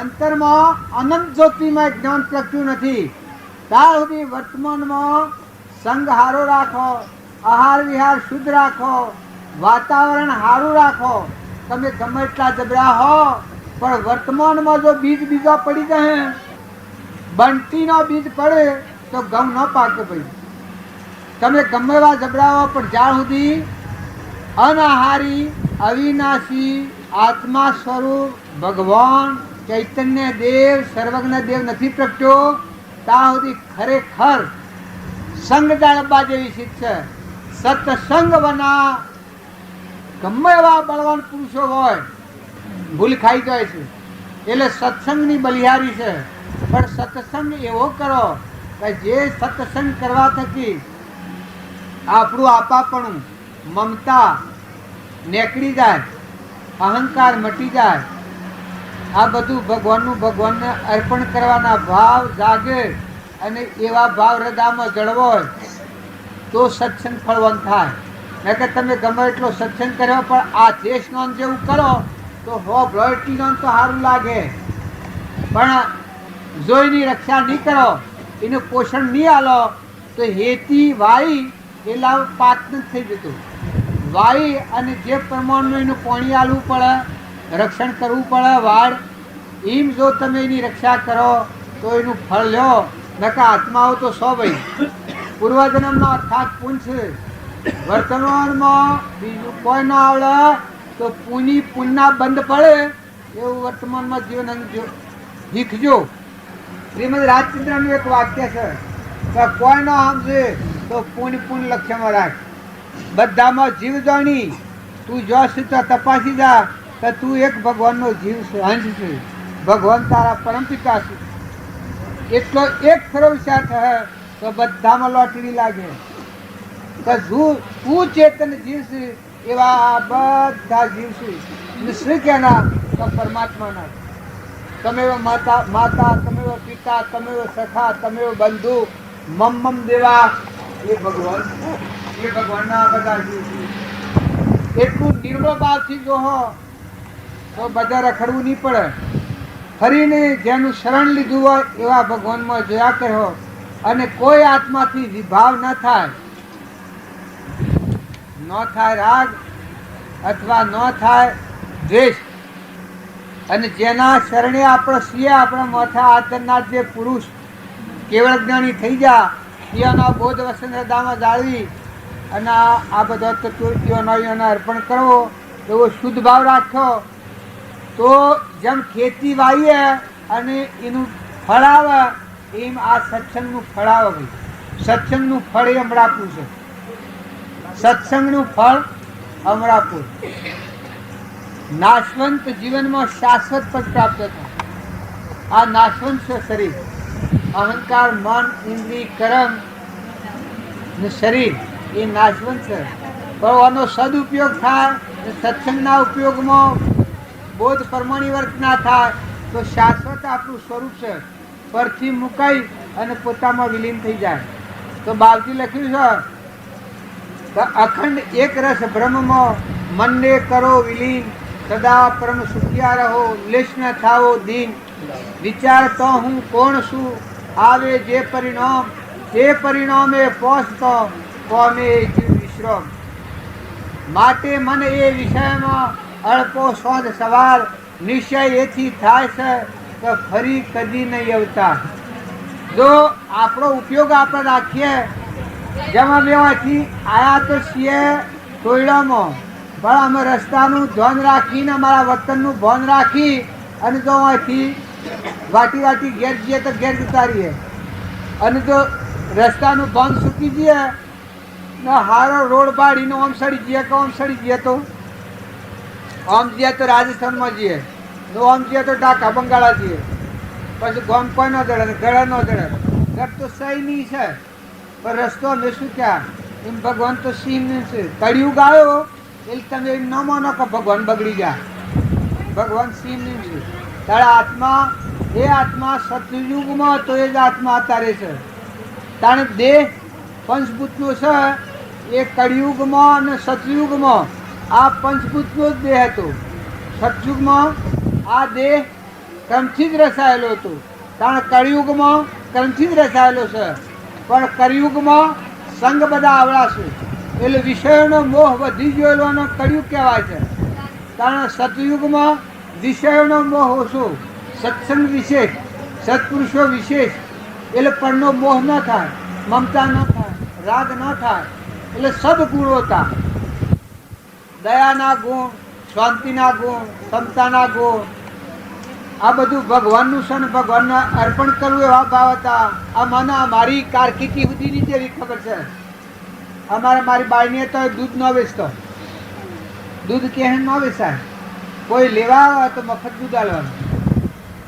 અંતરમાં અનંત જ્યોતિમાં જ્ઞાન પ્રગટ્યું નથી ત્યાં સુધી વર્તમાનમાં સંગ હારો રાખો, આહાર વિહાર શુદ્ધ રાખો, વાતાવરણ સારું રાખો. તમે ગમે એટલા જબરા હો પણ વર્તમાનમાં જો બીજ બીજા પડી જાય, બંટીનો બીજ પડે તો ઘઉં ન પાકે. ભાઈ તમે ગમે એવા જબરા હો પણ જ્યાં સુધી અનાહારી અવિનાશી આત્મા સ્વરૂપ ભગવાન ચૈતન્ય દેવ સર્વજ્ઞ દેવ નથી પ્રગટ્યો ત્યાં સુધી ખરેખર સંગ જાળવવા જેવી શીખ છે. સત્સંગ વના ગમે એવા બળવાન પુરુષો હોય ભૂલ ખાઈ જાય છે, એટલે સત્સંગની બલિહારી છે. પણ સત્સંગ એવો કરો કે જે સત્સંગ કરવા થકી આપણું આપાપણું મમતા નીકળી જાય, અહંકાર મટી જાય. આ બધું ભગવાનને અર્પણ કરવાના ભાવ જાગે અને એવા ભાવ હૃદયમાં જળવો હોય તો સત્સંગ ફળવંત થાય. નહીં કે તમે ગમે એટલો સત્સંગ કર્યો પણ આ દેશ નોંધ જેવું કરો તો હો બ્લોઇટી નોંધ તો સારું લાગે, પણ જો એની રક્ષા નહીં કરો, એનું પોષણ નહીં આલો તો હેતી વાઈ એટલે પાક નથી થઈ જતું. વાઈ અને જે પ્રમાણનું એનું પાણી આલવું પડે, રક્ષણ કરવું પડે વાડ, એમ જો તમે એની રક્ષા કરો તો એનું ફળ લ્યો. નકા આત્માઓ તો સો ભાઈ પૂર્વજન્મનો અર્થાત પુણ્ય છે. વર્તમાનમાં બીજું કોઈ ન આવડે તો પુણ્યના બંધ પડે એવું વર્તમાનમાં જીવન શીખજો. શ્રીમદ રાજચંદ્રનું એક વાક્ય છે કે કોઈ ન સમજે તો પુણ્ય લક્ષ્યમાં રાખ. બધામાં જીવ જાણી તું જોશ તો તપાસી જા કે તું એક ભગવાનનો જીવ છે, અંશ છે. ભગવાન તારા પરમપિતા છે. એટલો એક ખરો વિચાર થાય તો બધામાં લોટરી લાગે કે તું ચેતન જીવ છે એવા બધા જીવ છે. શ્રી ક્યાંના તો પરમાત્માના. તમે માતા, તમે પિતા, તમે સખા, તમે બંધુ, મમ દેવા એ ભગવાન, એ ભગવાનના બધા જીવ છે. એટલું નિર્મળ ભાવથી જોહો તો બધા રખડવું નહીં પડે. ફરીને જેનું શરણ લીધું હોય એવા ભગવાનમાં જોયા કરો અને કોઈ આત્માથી વિભાવ ન થાય રાગ અથવા ન થાય દ્વેષ. અને જેના શરણે આપણે છીએ, આપણા માથા આચરનાર જે પુરુષ કેવળ જ્ઞાની થઈ જા, એનો બોધ વસન હૃદયમાં જાળવી અને આ બધા તત્વોનો અર્પણ કરવો, એવો શુદ્ધ ભાવ રાખ્યો તો જેમ ખેતી વાવીએ અને એનું ફળ આવે એમ આ સત્સંગનું ફળ આવે. સત્સંગનું ફળ એ અમરાપુર છે. સત્સંગનું ફળ અમરાપુર. નાશવંત જીવનમાં શાશ્વત પદ પ્રાપ્ત થાય. આ નાશવંત છે શરીર, અહંકાર, મન, ઇન્દ્રિય, કર્મ ને શરીર એ નાશવંત છે. પણ આનો સદુપયોગ થાય, સત્સંગના ઉપયોગમાં બોધ પરમાણી ના થાય તો શાશ્વત આપણું સ્વરૂપ છે પરથી મુકાઈ અને પોતામાં વિલીન થઈ જાય. તો બાપજી લખ્યું છે કે અખંડ એક રસ બ્રહ્મમાં મનને કરો વિલીન, સદા પરમ સુખિયા રહો, લેશ ન થાવો દીન. વિચારતો હું કોણ છું, આવે જે પરિણામ, તે પરિણામે પહોંચતો કોમે જીવ વિશ્રામ. માટે મને એ વિષયમાં અલ્પો શોધ સવાલ, નિશ્ચય એથી થાય છે કે ફરી કદી નહીં આવતા. જો આપણો ઉપયોગ આપણે રાખીએ, જેમાં બેવાથી આયા તો છીએ ટોયડામાં, પણ અમે રસ્તાનું ધ્યાન રાખીને અમારા વતનનું ભાન રાખી અને જો અહીંથી વાટી ઘેર જઈએ તો ઘેર જતા રહીએ. અને જો રસ્તાનું ભાન સૂકી જઈએ ને હારો રોડ બાળીને આમ સડી જઈએ કે આમ સડી જઈએ તો આમ જઈએ તો રાજસ્થાનમાં જઈએ, આમ જઈએ તો ઢાકા બંગાળા જઈએ, પછી ગોમ કોઈ ન દડે, ગળે ન દડે. ઘર તો સહી નહીં છે પણ રસ્તો અમે શું ક્યાં એમ ભગવાન તો સિંહ છે. કળિયુગ આવ્યો એટલે તમે એમ ન માનો કે ભગવાન બગડી જાય. ભગવાન સિંહ છે. તારા આત્મા એ આત્મા સતયુગમાં તો એ જ આત્મા અત્યારે છે. તાણે દેહ પંચભૂતનો છે એ કળિયુગમાં અને સતયુગમાં આ પંચભૂતનો જ દેહ હતો. સતયુગમાં આ દેહ કર્મથી જ રસાયેલો હતો. કારણ કળિયુગમાં કર્મથી જ રચાયેલો છે, પણ કળિયુગમાં સંગ બધા આવડા છે એટલે વિષયોનો મોહ વધી ગયેલો એનો કળિયુગ કહેવાય છે. કારણ સતયુગમાં વિષયોનો મોહ ઓછો, સત્સંગ વિશેષ, સત્પુરુષો વિશેષ, એટલે પરનો મોહ ન થાય, મમતા ન થાય, રાગ ન થાય, એટલે સદગુણો હતા. દયાના ગુણ, શાંતિના ગુણ, ક્ષમતાના ગુણ, આ બધું ભગવાનનું છે ને ભગવાનને અર્પણ કરવું એવા ભાવ હતા. આ મને મારી કારકિર્દી સુધીની જેવી ખબર છે. મારી બાઈને તો દૂધ ન વેચતો, દૂધ ક્યાં ન વેચાય, કોઈ લેવા આવે તો મફત દૂધ આલવાનું,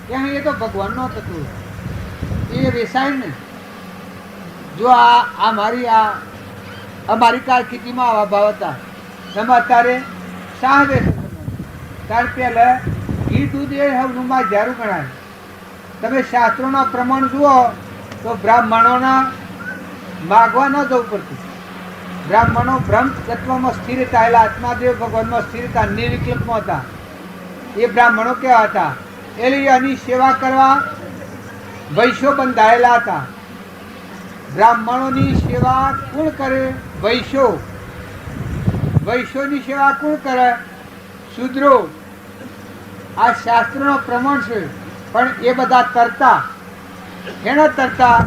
ક્યાં એ તો ભગવાનનો થતું, એ વેચાય ને. જો આ મારી કારકિર્દીમાં આવા ભાવ હતા. તમે અત્યારે શા વેચો? ત્યાર પહેલા ઘી દૂધ એ હવનું માં ઝારું ગણાય. તમે શાસ્ત્રોના પ્રમાણ જુઓ તો બ્રાહ્મણોના માગવા ન જવું પડતું. બ્રાહ્મણો બ્રહ્મ તત્વમાં સ્થિર હતા, એટલે આત્માદેવ ભગવાનમાં સ્થિર હતા, નિર્વિકલ્પમાં હતા. એ બ્રાહ્મણો કેવા હતા? એટલે એની સેવા કરવા વૈશ્યો બંધાયેલા હતા. બ્રાહ્મણોની સેવા કોણ કરે? વૈશ્યો. વૈશ્યોની સેવા કોણ કરે? શૂદ્રો. આ શાસ્ત્રનો પ્રમાણ છે. પણ એ બધા તરતા એના તરતા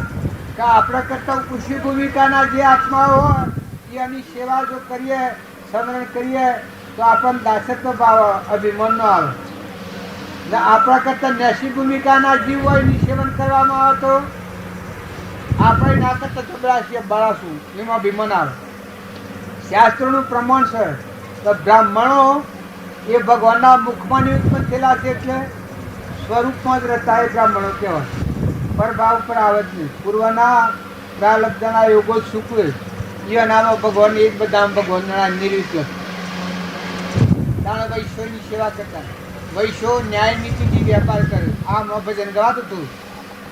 કે આપણા કરતા ઊંચી ભૂમિકાના જે આત્માઓ હોય એની સેવા જો કરીએ, સ્મરણ કરીએ તો આપણને દાસત્વ ભાવ, અભિમાન ન આવે. ને આપણા કરતા નેસી ભૂમિકાના જીવ હોય એની સેવન કરવામાં આવે તો આપણે ના કરતા ગભરાશીએ, બળાશું, એમાં અભિમાન આવે. શાસ્ત્રોનું પ્રમાણ છે તો બ્રાહ્મણો એ ભગવાનના મુખમાં ઉત્પન્ન થયેલા છે, એટલે સ્વરૂપમાં જ રહેતા એ બ્રાહ્મણો કહેવાય. પરભાવ પર આવે જ નહીં. પૂર્વના પ્રાલબ્ધના યોગો શુક્લ એ નામો ભગવાન એ જ બધા ભગવાનના નિર્વિકલ્પ. કારણ વૈશ્વની સેવા કરતા. વૈશ્વ ન્યાય નીતિથી વેપાર કરે. આમ ભજન ગવાતું હતું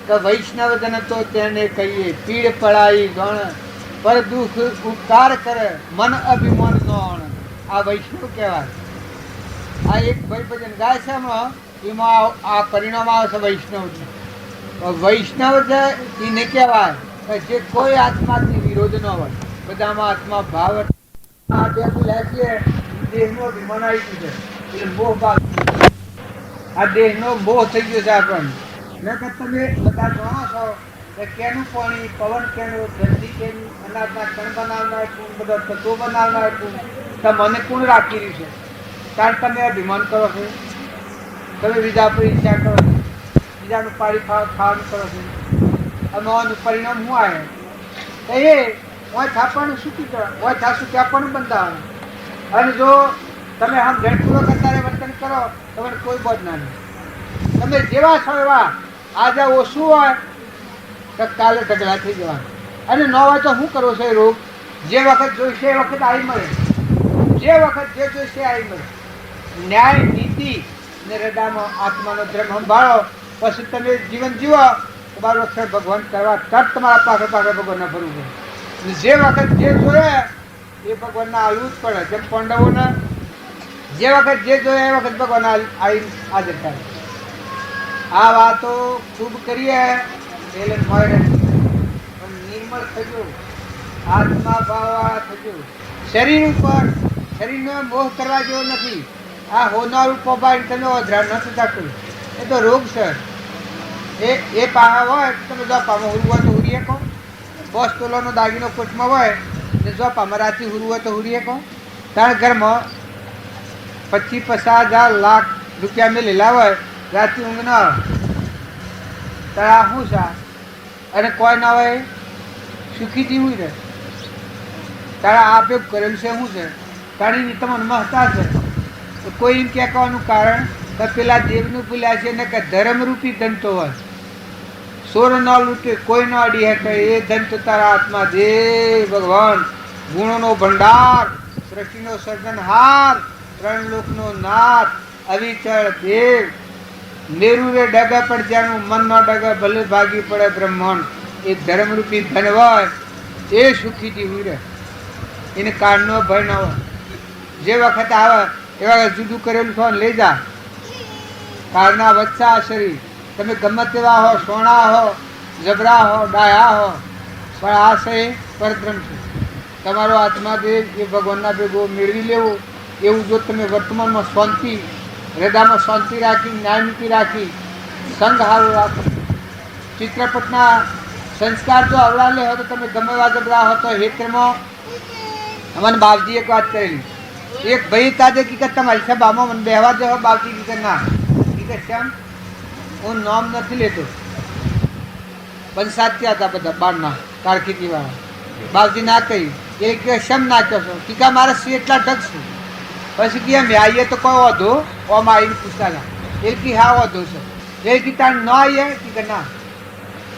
કે વૈષ્ણવ જન તો તેને કહીએ, પીડ પડાઈ ગણ, પર દુઃખ ઉપકાર કરે, મન અભિમાન ન અણ. આ વૈષ્ણવ કહેવાય. આ એક ભાઈ ભજન ગાય છે, એમાં આ પરિણામ આવે છે વૈષ્ણવ. વૈષ્ણવ છે એને કહેવાય જે કોઈ આત્માથી વિરોધ ન હોય, બધામાં આત્મા ભાવ. આ બે બોલ્યા છે દેહનો અભિમાન આવી ગયું છે, એટલે મોહ ભાવ. આ દેહનો મોહ થઈ ગયો છે આપણને. નકર તમે બધા જાણો છો કે કેનું પાણી, પવન કેનો, ધરતી કેની, અનાજના કણ બનાવનાર કોણ, બધા તત્વો બનાવનાર કોણ, તો મને કોણ રાખી રહ્યું છે? કારણ તમે અભિમાન કરો છો, તમે બીજા પર ઈચ્છા કરો છો, બીજાનું પાણી ખાવાનું કરો છો. આનું પરિણામ શું આવે? એ ઓય થાપવાનું શું કરો? ઓય થાશું ત્યાં પણ બંધાવાનું. અને જો તમે આમ ધનપૂર્વક અત્યારે વર્તન કરો તમને કોઈ બોધ ના નહીં. તમે જેવા છો એવા આજે ઓછું હોય તો કાલે ઢગલા થઈ જવાનું. અને ન હોય તો શું કરવો છે? એ રોગ જે વખત જોઈશે એ વખત આવી મળે, જે વખત જે જોઈશે આવી મળે. ન્યાય, નીતિ ને હૃદયમાં આત્માનો ધર્મ સંભાળો, પછી તમે જીવન જીવો. તમારું અક્ષર ભગવાન કરવા તરત તમારા પાછળ ભગવાનના ભરવું પડે. જે વખત જે જોઈએ એ ભગવાનના આવવું જ પડે. જેમ પાંડવોને જે વખત જે જોઈએ એ વખત ભગવાન આવી હાજર થાય. આ વાતો ખૂબ કરીએ એટલે મળે પણ નિર્મળ થજો, આત્મા ભાવવાળા થજો. શરીર ઉપર શરીરનો મોહ કરવા જેવો નથી. આ હોનારું પબાઈ તમે અધરા ન થતા કર્યું એ તો રોગ છે. એ પાહા હોય તમે જો પામાં હુરવું હોય તો હુરીએ કહો. 5 તોલાનો દાગીનો કોટમાં હોય ને જો પામાં રાતે હુરવું હોય તો હુરીએ કહો. તારા ઘરમાં 25-50 લાખ રૂપિયા મેલેલા હોય, રાતે ઊંઘ ના આવે, તારા શું છે? અને કોઈ ના હોય સુખી જીવું રહે. તારા આપે કરેલું છે શું છે? તારી તમને મહતા છે. તો કોઈ એમ કહેવાનું કારણ કે પેલા દેવનું ભૂલ્યા છે ને કે ધર્મરૂપી ધન તો હોય, સોર ન લૂંટે, કોઈ ન અડી શકે એ ધન તો તારા આત્મા દે. ભગવાન ગુણોનો ભંડાર, સૃષ્ટિનો સર્જનહાર, 3 લોકનો નાથ, અવિચળ દેવ, મેરુરે ડગા પડ જાણું, મનમાં ડગા ભલે ભાગી પડે બ્રહ્માંડ. એ ધર્મરૂપી ધન હોય એ સુખી જીવી રહે, એને કાળનો ભય ન હોય. જે વખત આવે એ વખત જુદું કરેલું છો લઈ જા. કાળના વચ્ચા શરીર તમે ગમે તેવા હો, સોના હો, જબરા હો ડાયા હો, પણ આ છે પરબ્રહ્મ છે. તમારો આત્મા જે એ ભગવાનના ભેગો મેળવી લેવો એવું જો તમે વર્તમાનમાં શાંતિ, હૃદયમાં શાંતિ રાખી, ન્યાયનીતિ રાખી, સંગ હારો રાખો. ચિત્રપટના સંસ્કાર જો અવળા લે હોય તો તમે ગમે એવા જબરા હો તો હેતરમાં અમને બાપજી એક વાત કરેલી. એક ભાઈ તાજે કી કે તમારી સભામાં મને બેહવા દેવો. બાપજી કી કે ના. કી કે શ્યામ હું નામ નથી લેતો. પંચાયત હતા બધા બારના કારકિર્દી વાળા. બાપજી ના કહી એ કે શેમ ના કહો છો? કી કે મારે સી એટલા ઢગ છું. પછી કે અમે આવીએ તો કોઈ વાંધો ઓમાં આવીને પૂછતા હતા. એ કી હા વાંધો છે. એ કી તાર ન આવીએ? કી કે ના.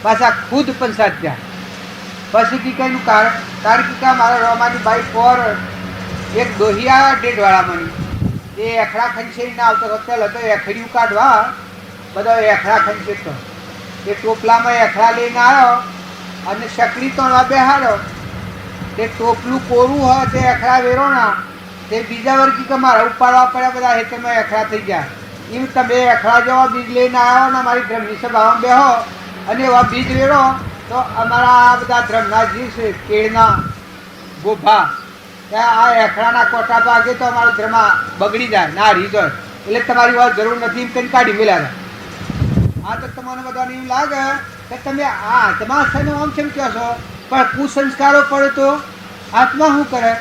પાછા ખુદ પંચાયત ત્યાં. પછી કી કઈનું કારણ કી મારા રોમાની બાઈ પર એક ડોહિયા ડેડવાળા મની એ એખડા ખંચેરી ના આવતો હોટેલ હતો. એખડિયું કાઢવા બધો એખડા ખંચેરતો. એ ટોપલામાં એખડા લઈને આવ્યો અને શકડી તોડવા બેહાડ્યો. તે ટોપલું કોરું હોય તે એખડા વેરોના તે બીજા વર્ગી કે મારા ઉપાડવા પડ્યા બધા હેતરમાં એખડા થઈ ગયા. એમ તમે એખડા જેવા બીજ લઈને આવ્યો ને મારી ધર્મની સભામાં બેહો અને એવા બીજ વેરો તો અમારા આ બધા ધર્મના જીવ છે કેળના ગોભા આ એખડાના કોટા ભાગે તો અમારો ધર્મ બગડી જાય ના રીત હોય એટલે તમારી વાત જરૂર નથી એમ કંઈ કાઢી મેળ્યા. આ તો તમને બધાને એવું લાગે કે તમે આ આત્મા છે ને આમ કેમ કહો છો, પણ કુસંસ્કારો પડે તો આત્મા શું કરે?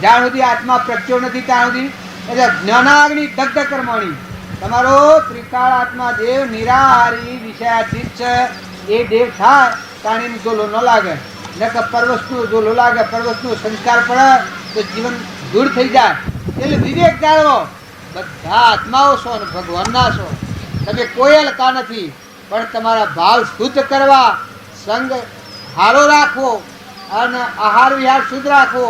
જ્યાં સુધી આત્મા પ્રત્યો નથી ત્યાં સુધી એટલે જ્ઞાનાગ્નિ દગ્ધ કર્મણી. તમારો ત્રિકાળ આત્મા દેવ નિરાહારી વિષયાતીત છે. એ દેવ થાય તાણીનો ઝોલો ન લાગે, ન કે પરવશનો ઝોલો લાગે. પરવશનો સંસ્કાર પડે તો જીવન દૂર થઈ જાય. એટલે વિવેક જાળવો. બધા આત્માઓ છો અને ભગવાનના છો. તમે કોઈ હલકા નથી, પણ તમારા ભાવ શુદ્ધ કરવા સંગ હારો રાખવો અને આહાર વિહાર શુદ્ધ રાખવો.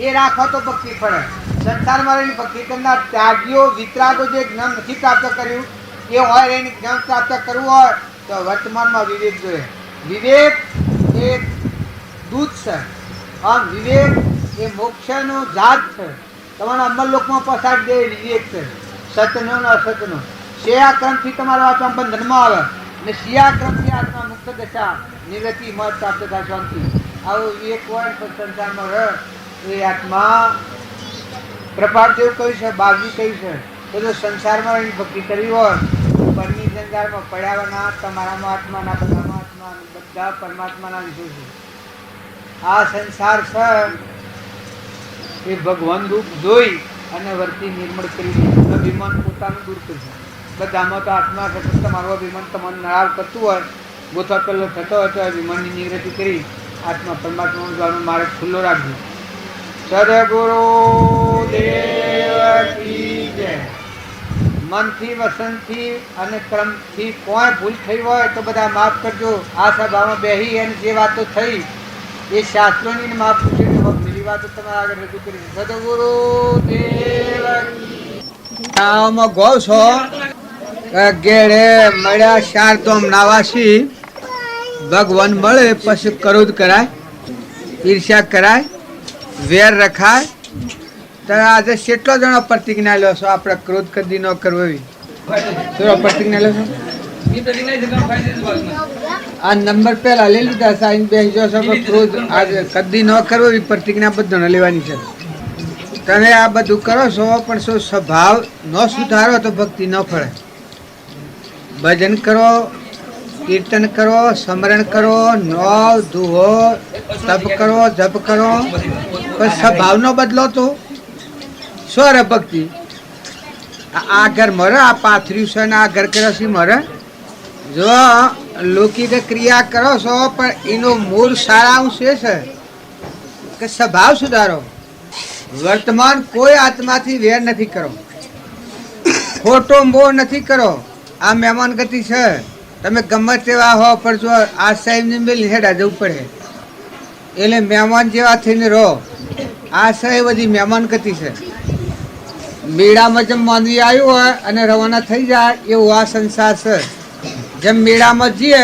એ રાખો તો ભક્તિ પડે. સંસારમાં રહીને ભક્તિ કરનાર ત્યાગીઓ વિતરાગો જે જ્ઞાન નથી પ્રાપ્ત કર્યું એ હોય રહીને જ્ઞાન પ્રાપ્ત કરવું હોય તો વર્તમાનમાં વિવેક જોઈએ. વિવેક એ દૂત છે. આમ વિવેક એ મોક્ષનો જાત છે. તમારા અમરલોકમાં પસાર દે વિવેક છે. સતનો ને અસતનો શિયાક્રમથી તમારા આત્મા બંધનમાં આવે અને શિયાક્રમથી આત્મા મુક્ત દશા નિવૃત્તિ મત પ્રાપ્ત થાય શાંતિ. આવો વિવેક હોય તો સંસારમાં રહે એ આત્મા પ્રપાત જેવું કહ્યું છે, બાગી કહ્યું છે. બધો સંસારમાં એની ભક્તિ કરવી હોય પરની સંસારમાં પડ્યાવાના તમારામાં આત્માના બધામાં આત્મા બધા પરમાત્માના વિષયો છે. આ સંસાર છે એ ભગવાન રૂપ જોઈ અને વર્તી નિર્મળ કરી દે. અભિમાન પોતાનું દૂર કરશે. બધામાં તો આત્મા કરતા તમારું અભિમાન તમારું નળાવ કરતું હોય ગોથા પહેલો થતો હોય તો અભિમાનની નિવૃત્તિ કરી આત્મા પરમાત્માનું જવાનો માર્ગ ખુલ્લો રાખજો. સદગુરુ દેવ કી જય. મનથી વસનથી અને ક્રમથી કોઈ ભૂલ થઈ હોય તો બધા માફ કરજો. આ સભામાં બેહી અને જે વાતો થઈ એ શાસ્ત્રોની માફ પૂછીને મિલી વાતો તમારા આગળ રજૂ કરી. સદગુરુ દેવ આમાં ગૌ છો ગેડે મળ્યા ચાર તો નાવાસી ભગવાન મળે પછી ક્રોધ કરાય, ઈર્ષ્યા કરાય, વેર રખાય. ત્યારે આજે કેટલો જણો પ્રતિજ્ઞા લો છો આપણે ક્રોધ કદી ન કરવો એવી પ્રતિજ્ઞા લો છો? આ નંબર પહેલા લઈ લીધા સાઈન બેસજો છો ક્રોધ આજે કદી ન કરવો એવી પ્રતિજ્ઞા બધાને લેવાની છે. તમે આ બધું કરો છો પણ શું સ્વભાવ ન સુધારો તો ભક્તિ ન ફળે. ભજન કરો, કીર્તન કરો, સ્મરણ કરો, નવ દુહો તપ કરો, જપ કરો, પણ સ્વભાવ નો બદલો તો સ્વર ભક્તિ. આ ઘર મરે આ પાથર્યું છે ને આ ઘર કર્યો છે મરે. જો લૌકિક ક્રિયા કરો છો પણ એનો મૂળ સારાંશ એ છે કે સ્વભાવ સુધારો. વર્તમાન કોઈ આત્માથી વેર નથી કરો, ખોટો મોહ નથી કરો. આ મહેમાન ગતિ છે. તમે ગમે તેવા હો પણ જો આ સાહેબની મેલ હેડા જવું પડે એટલે મહેમાન જેવા થઈને રહો. આ સાહેબ બધી મહેમાન ગતિ છે. મેળામાં જેમ માનવી આવ્યું હોય અને રવાના થઈ જાય એવું આ સંસાર છે. જેમ મેળામાં જઈએ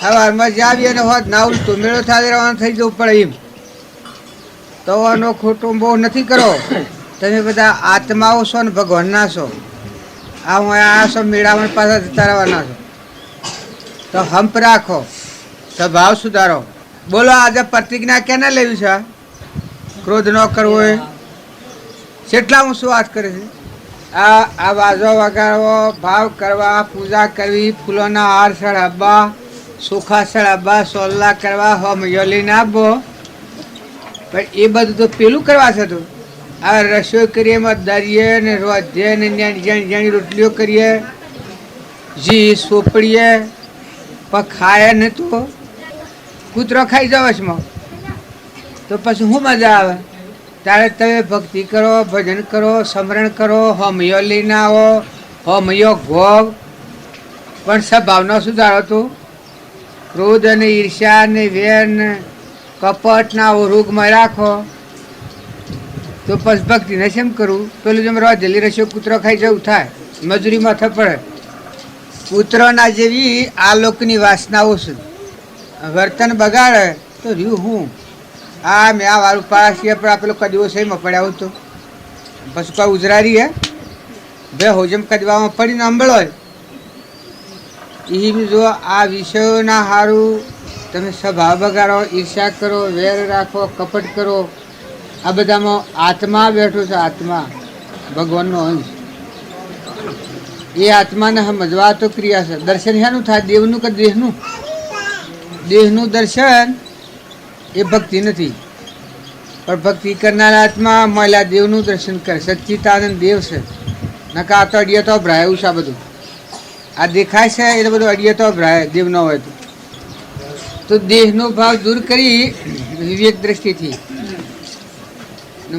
સવારમાં જાવીએ અને હોત ના ઉલટું મેળો થાય રવાના થઈ જવું પડે એમ. તો આનો ખોટો બહુ નથી કરો. તમે બધા આત્માઓ છો ને ભગવાનના છો. આ હું આ છો મેળામાં પાછા જતા રહેવાના છો. તો હંપ રાખો, સ્વભાવ સુધારો. બોલો આજે પ્રતિજ્ઞા કેને લેવી છે? ક્રોધ ન કરવો એ કેટલા હું શું વાત કરે છે? આ વાજો વગાડવો, ભાવ કરવા, પૂજા કરવી, ફૂલોના હાર ચડાવવા, સુખા ચડાવવા, સોલ્લા કરવા, હોમિયો લઈને આપવો. પણ એ બધું તો પેલું કરવા છે. તું આ રસોઈ કરીએ એમાં દરીએ ને રોધીએ ને જાણી રોટલીઓ કરીએ, જી સોપડીએ, પણ ખાય ને તો કૂતરો ખાઈ જાવ વચમાં, તો પછી શું મજા આવે? ત્યારે તમે ભક્તિ કરો, ભજન કરો, સ્મરણ કરો, હોમિયો લઈને આવો, હોમિયો ભોગ. પણ સ્વભાવનો સુધારો તું ક્રોધ અને ઈર્ષ્યા ને વેર ને કપટ ના રોગમાં રાખો, તો પછી ભક્તિને શેમ કરવું? પેલું જેમ રોજેલી રસ્યો કૂતરો ખાઈ જવું થાય, મજૂરી માથે પડે. કૂતરોના જેવી આ લોકની વાસનાઓ છે. વર્તન બગાડે તો રહ્યું હું મેં આ વાળું પાસીએ પણ પેલો કદવો સહીમાં પડ્યા હોતો પછી કોઈ ઉજરારી હે બે હોજમ કદવામાં પડીને અંબળો હોય. એ જો આ વિષયોના સારું તમે સ્વભાવ બગાડો, ઈર્ષ્યા કરો, વેર રાખો, કપટ કરો, આ બધામાં આત્મા બેઠો છે. આત્મા ભગવાનનો અંશ. એ આત્માને સમજવા તો ક્રિયા છે. દર્શન શાનું થાય? દેવનું કે દેહનું? દેહનું દર્શન એ ભક્તિ નથી, પણ ભક્તિ કરનારા આત્મા મળ્યા દેવનું દર્શન કરે. સચ્ચિદાનંદ દેવ છે. નકા આ તો અડિયા તો ભરાય એવું છે. આ બધું આ દેખાય છે એટલે બધું અડિયા તો ભરાય દેવ ન હોય તો દેહનો ભાવ દૂર કરી વિવેક દ્રષ્ટિથી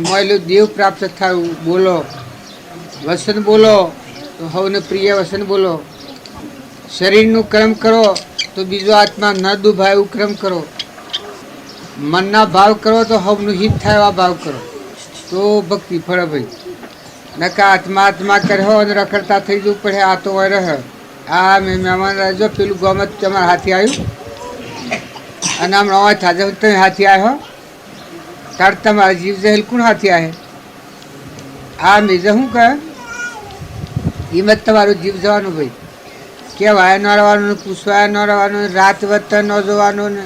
મળેલું દેવ પ્રાપ્ત થયું. બોલો વસન બોલો તો હવને પ્રિય વસન બોલો. શરીરનું કર્મ કરો તો બીજો આત્મા ન દુભાય એવું કર્મ કરો. મનના ભાવ કરો તો હવનું હિત થાય એવા ભાવ કરો, તો ભક્તિ ફળે ભાઈ. નકા આત્મા કર્યો અને રખડતા થઈ જવું પડે. આ તો હોય રહે. આ મેં મહેમાન રહેજો પેલું ગમે તમારા હાથી આવ્યું અને આમ રવા થાજે તમે હાથી આવ્યો તાર તમારા જીવ જહેલ કોણ હાથી આવે? આ મેજે શું કહે? હિંમત તમારું જીવ જવાનું ભાઈ. કહેવાય ન રહેવાનું, પૂછવાય ન રહેવાનું, રાત વત ન જોવાનું ને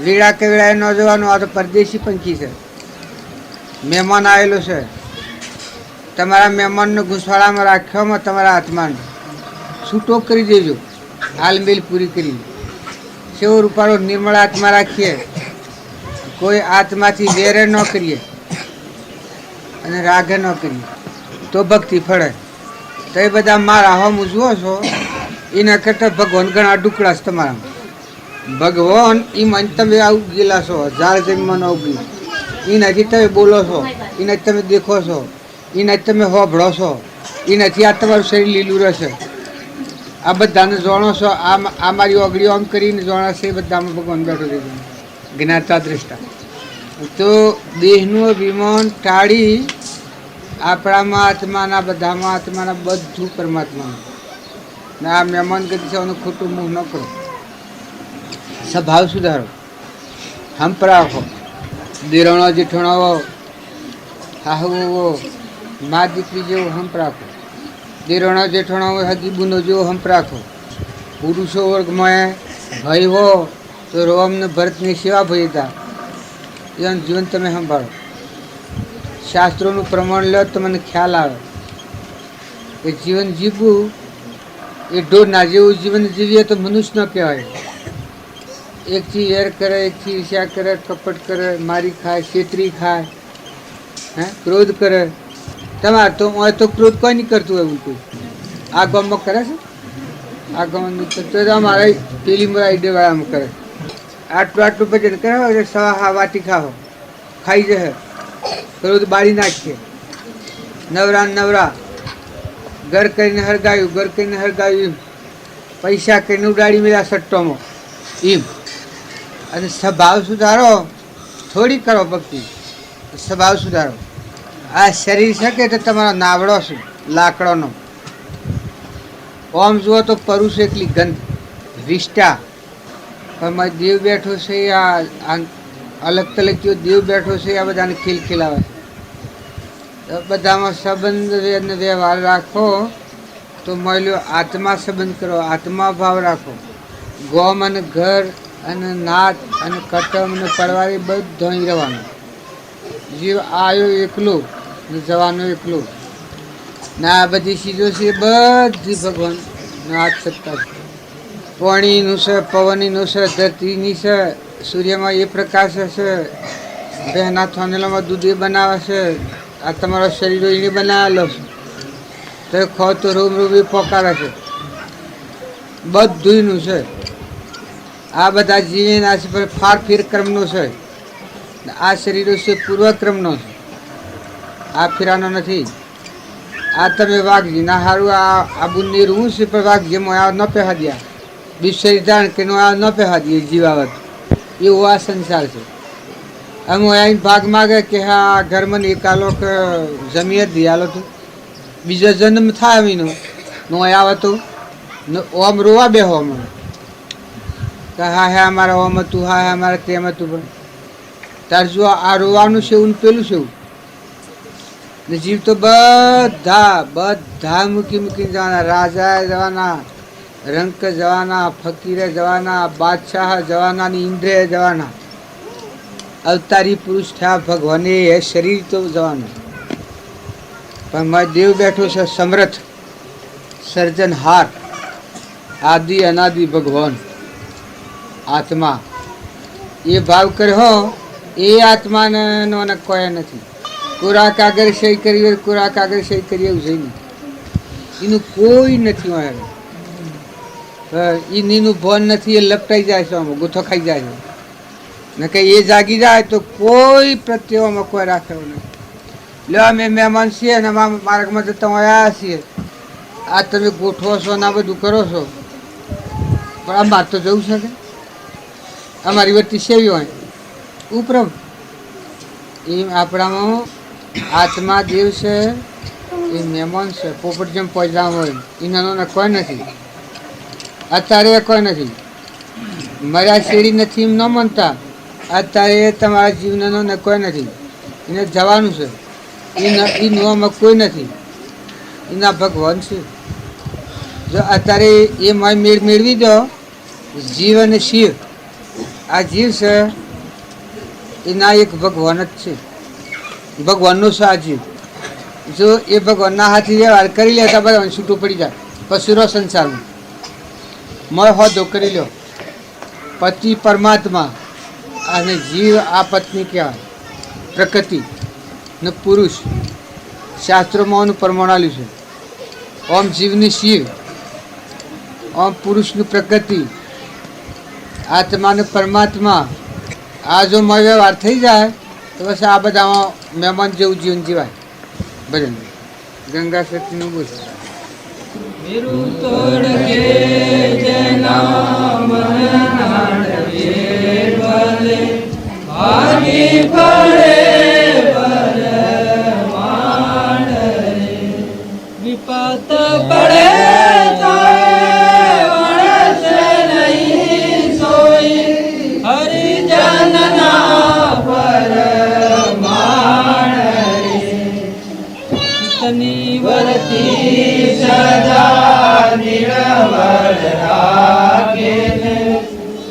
લીડા કે વેળાએ ન જોવાનું. આ તો પરદેશી પંખી છે. મહેમાન આવેલો છે, તમારા મહેમાનને ઘૂસવાડામાં રાખ્યોમાં તમારા આત્માને છૂટો કરી દેજો. હાલમેલ પૂરી કરી સેવો રૂપાળો નિર્મળ આત્મા રાખીએ. કોઈ આત્માથી વેરે ન કરીએ અને રાગે ન કરીએ તો ભક્તિ ફળે. તો એ બધા મારા હમ જુઓ છો એના કરતાં ભગવાન ઘણા ડુકડા છે તમારામાં. ભગવાન એ મન તમે આવું ગયેલા છો, હજાર જન્મનો ઉગી એનાથી તમે બોલો છો, એનાથી તમે દેખો છો, એનાથી તમે હોભળો છો, એનાથી આ તમારું શરીર લીલું રહેશે. આ બધાને જાણો છો. આ મારી ઓગળીઓ આમ કરીને જાણશે. એ બધામાં ભગવાન બેઠો છે જ્ઞાતા દ્રષ્ટા. તો દેહનું અભિમાન ટાળી આપણામાં આત્માના બધામાં આત્માના બધું પરમાત્માનું. ને આ મહેમાન ગતિ છે એનું ખોટું મુખ ન કરો. સ્વભાવ સુધારો, હંપ રાખો. દેરાણો જેઠાણો હાહુઓ મા દીકરી જેવો હંપ રાખો. દેરાણો જેઠાણો હગી બુનો જેવો હંપ રાખો. પુરુષો વર્ગમાં ભય હો તો રોમને ભરતની સેવા ભયતા એનું જીવન તમે સંભાળો. શાસ્ત્રોનું પ્રમાણ લો તો મને ખ્યાલ આવે કે જીવન જીવવું એ ઢોરના જેવું જીવન જીવીએ તો મનુષ્ય ન કહેવાય. એકથી વેર કરે, એકથી ઈર્ષ્યા કરે, કપટ કરે, મારી ખાય, છેતરી ખાય, ક્રોધ કરે. તમારે તો હોય તો ક્રોધ કોઈ નહીં કરતું એવું કોઈ. આ ગામમાં કરે છે, આ ગામમાં નહીં કરતું. અમારે પેલી મારા ઈડેવાળામાં કરે. આટલું ભજન કરે, સવા વાટી ખાઓ ખાઈ જશે, ક્રોધ બાળી નાખીએ. નવરા ઘર કરીને હરગાયું, પૈસા કરીને ઉડાડી મેળ્યા સટ્ટોમાં એમ. અને સ્વભાવ સુધારો થોડી કરો ભક્તિ. સ્વભાવ સુધારો. આ શરીર છે કે તમારો નાવડો છે લાકડોનો. ઓમ જુઓ તો પરુષ એકલી ગંધ વિષ્ટા, પણ મારે દેવ બેઠો છે. આ અલગ તલકીઓ દેવ બેઠો છે. આ બધાને ખીલખીલાવે છે. બધામાં સંબંધ વ્યવહાર રાખો તો મળ્યો. આત્મા સંબંધ કરો, આત્મા ભાવ રાખો. ગોમ અને ઘર અને નાત અને કટમ અને પરવારી બધું અહીં રહેવાનું. જીવ આવ્યો એકલો ને જવાનો એકલો ને આ બધી ચીજો છે બધી ભગવાનનો હાથ સત્તા છે. પાણીનું છે, પવનનું છે, ધરતીની છે, સૂર્યમાં એ પ્રકાશ છે, બહેના થોનેલામાં દૂધ એ બનાવે છે, આ તમારો શરીરો એને બનાવેલો છે, તો ખો તો રૂમ રૂમ એ પોકારે છે, બધુંયનું છે. આ બધા જીવેના છે પણ ફાર ફીર ક્રમનો છે. આ શરીરો છે પૂર્વક્રમનો છે, આ ફીરાનો નથી. આ તમે વાઘજી ના સારું આ બુંદી રૂ છે પણ વાઘજી આ ન પહેવા દે, બિસ્સરી ધારણ કે આ ન પહેવા દે જીવાવત, એવો આ સંસાર છે. અમે અહીં ભાગ માગે કે હા ઘરમાં એકાલો કે જમીએ જ દિયાલો તું બીજો જન્મ થાય અમીનો નો આવે તો ઓમ રોવા બેહો મને કે હા હે અમારે ઓમ હતું, હા હે અમારે તેમ હતું. પણ તાર જો આ રોવાનું છે એવું પેલું છે એવું ને જીવ તો બધા બધા મૂકી મૂકીને જવાના. રાજા જવાના, રંક જવાના, ફકીરે જવાના, બાદશાહ જવાના ને ઇન્દ્રિય જવાના. અવતારી પુરુષ થયા ભગવાને એ શરીર તો જવાનું. પણ મારો દેવ બેઠો છે સમર્થ સર્જનહાર આદિ અનાદિ ભગવાન આત્મા. એ ભાવ કર્યો એ આત્માને કોઈ નથી. કોરા કાગળ સહી કરી હોય કોરા કાગળ સહી કરી એવું છે નહીં, એનું કોઈ નથી હોય. એનું ભણ નથી, એ લપટાઈ જાય છે, આમાં ગુથો ખાઈ જાય છે ને કે એ જાગી જાય તો કોઈ પ્રત્યેમાં કોઈ રાખેલો નહીં. લે અમે મહેમાન છીએ ને માર્ગમાં જતા આવ્યા છીએ, આ તમે ગોઠવો છો ને આ બધું કરો છો, પણ આ માર તો જવું છે કે અમારી વચ્ચે સેવી હોય ઉપરમ. એમ આપણામાં આત્મા દેવ છે એ મહેમાન છે, પોપટ જેમ પૈસા હોય એનાનો કોઈ નથી. અત્યારે કોઈ નથી, મર્યા શેરી નથી એમ ન માનતા. અત્યારે તમારા જીવનનો ને કોઈ નથી, એને જવાનું છે. એ નોમાં કોઈ નથી, એના ભગવાન છે. જો અત્યારે એ મેળવી દો જીવ અને શિવ, આ જીવ છે એના એક ભગવાન જ છે, ભગવાનનો છે આ જીવ. જો એ ભગવાનના હાથી વ્યવહાર કરી લે તો બધા છૂટું પડી જાય. પશુરો સંસારમાં મય હોદો કરી લો. પતિ પરમાત્મા અને જીવ આ પત્ની કહેવાય. પ્રકૃતિ ને પુરુષ શાસ્ત્રોમાં એનું પ્રમાણ આપ્યું છે. ઓમ જીવની શિવ, ઓમ પુરુષનું પ્રકૃતિ, આત્માને પરમાત્મા. આ જો મય વ્યવહાર થઈ જાય તો બસ આ બધામાં મહેમાન જેવું જીવન જીવાય. ભજન ગંગા સતીનું બોલ. વિપત પડે વરતી સદા નિરવર રાખે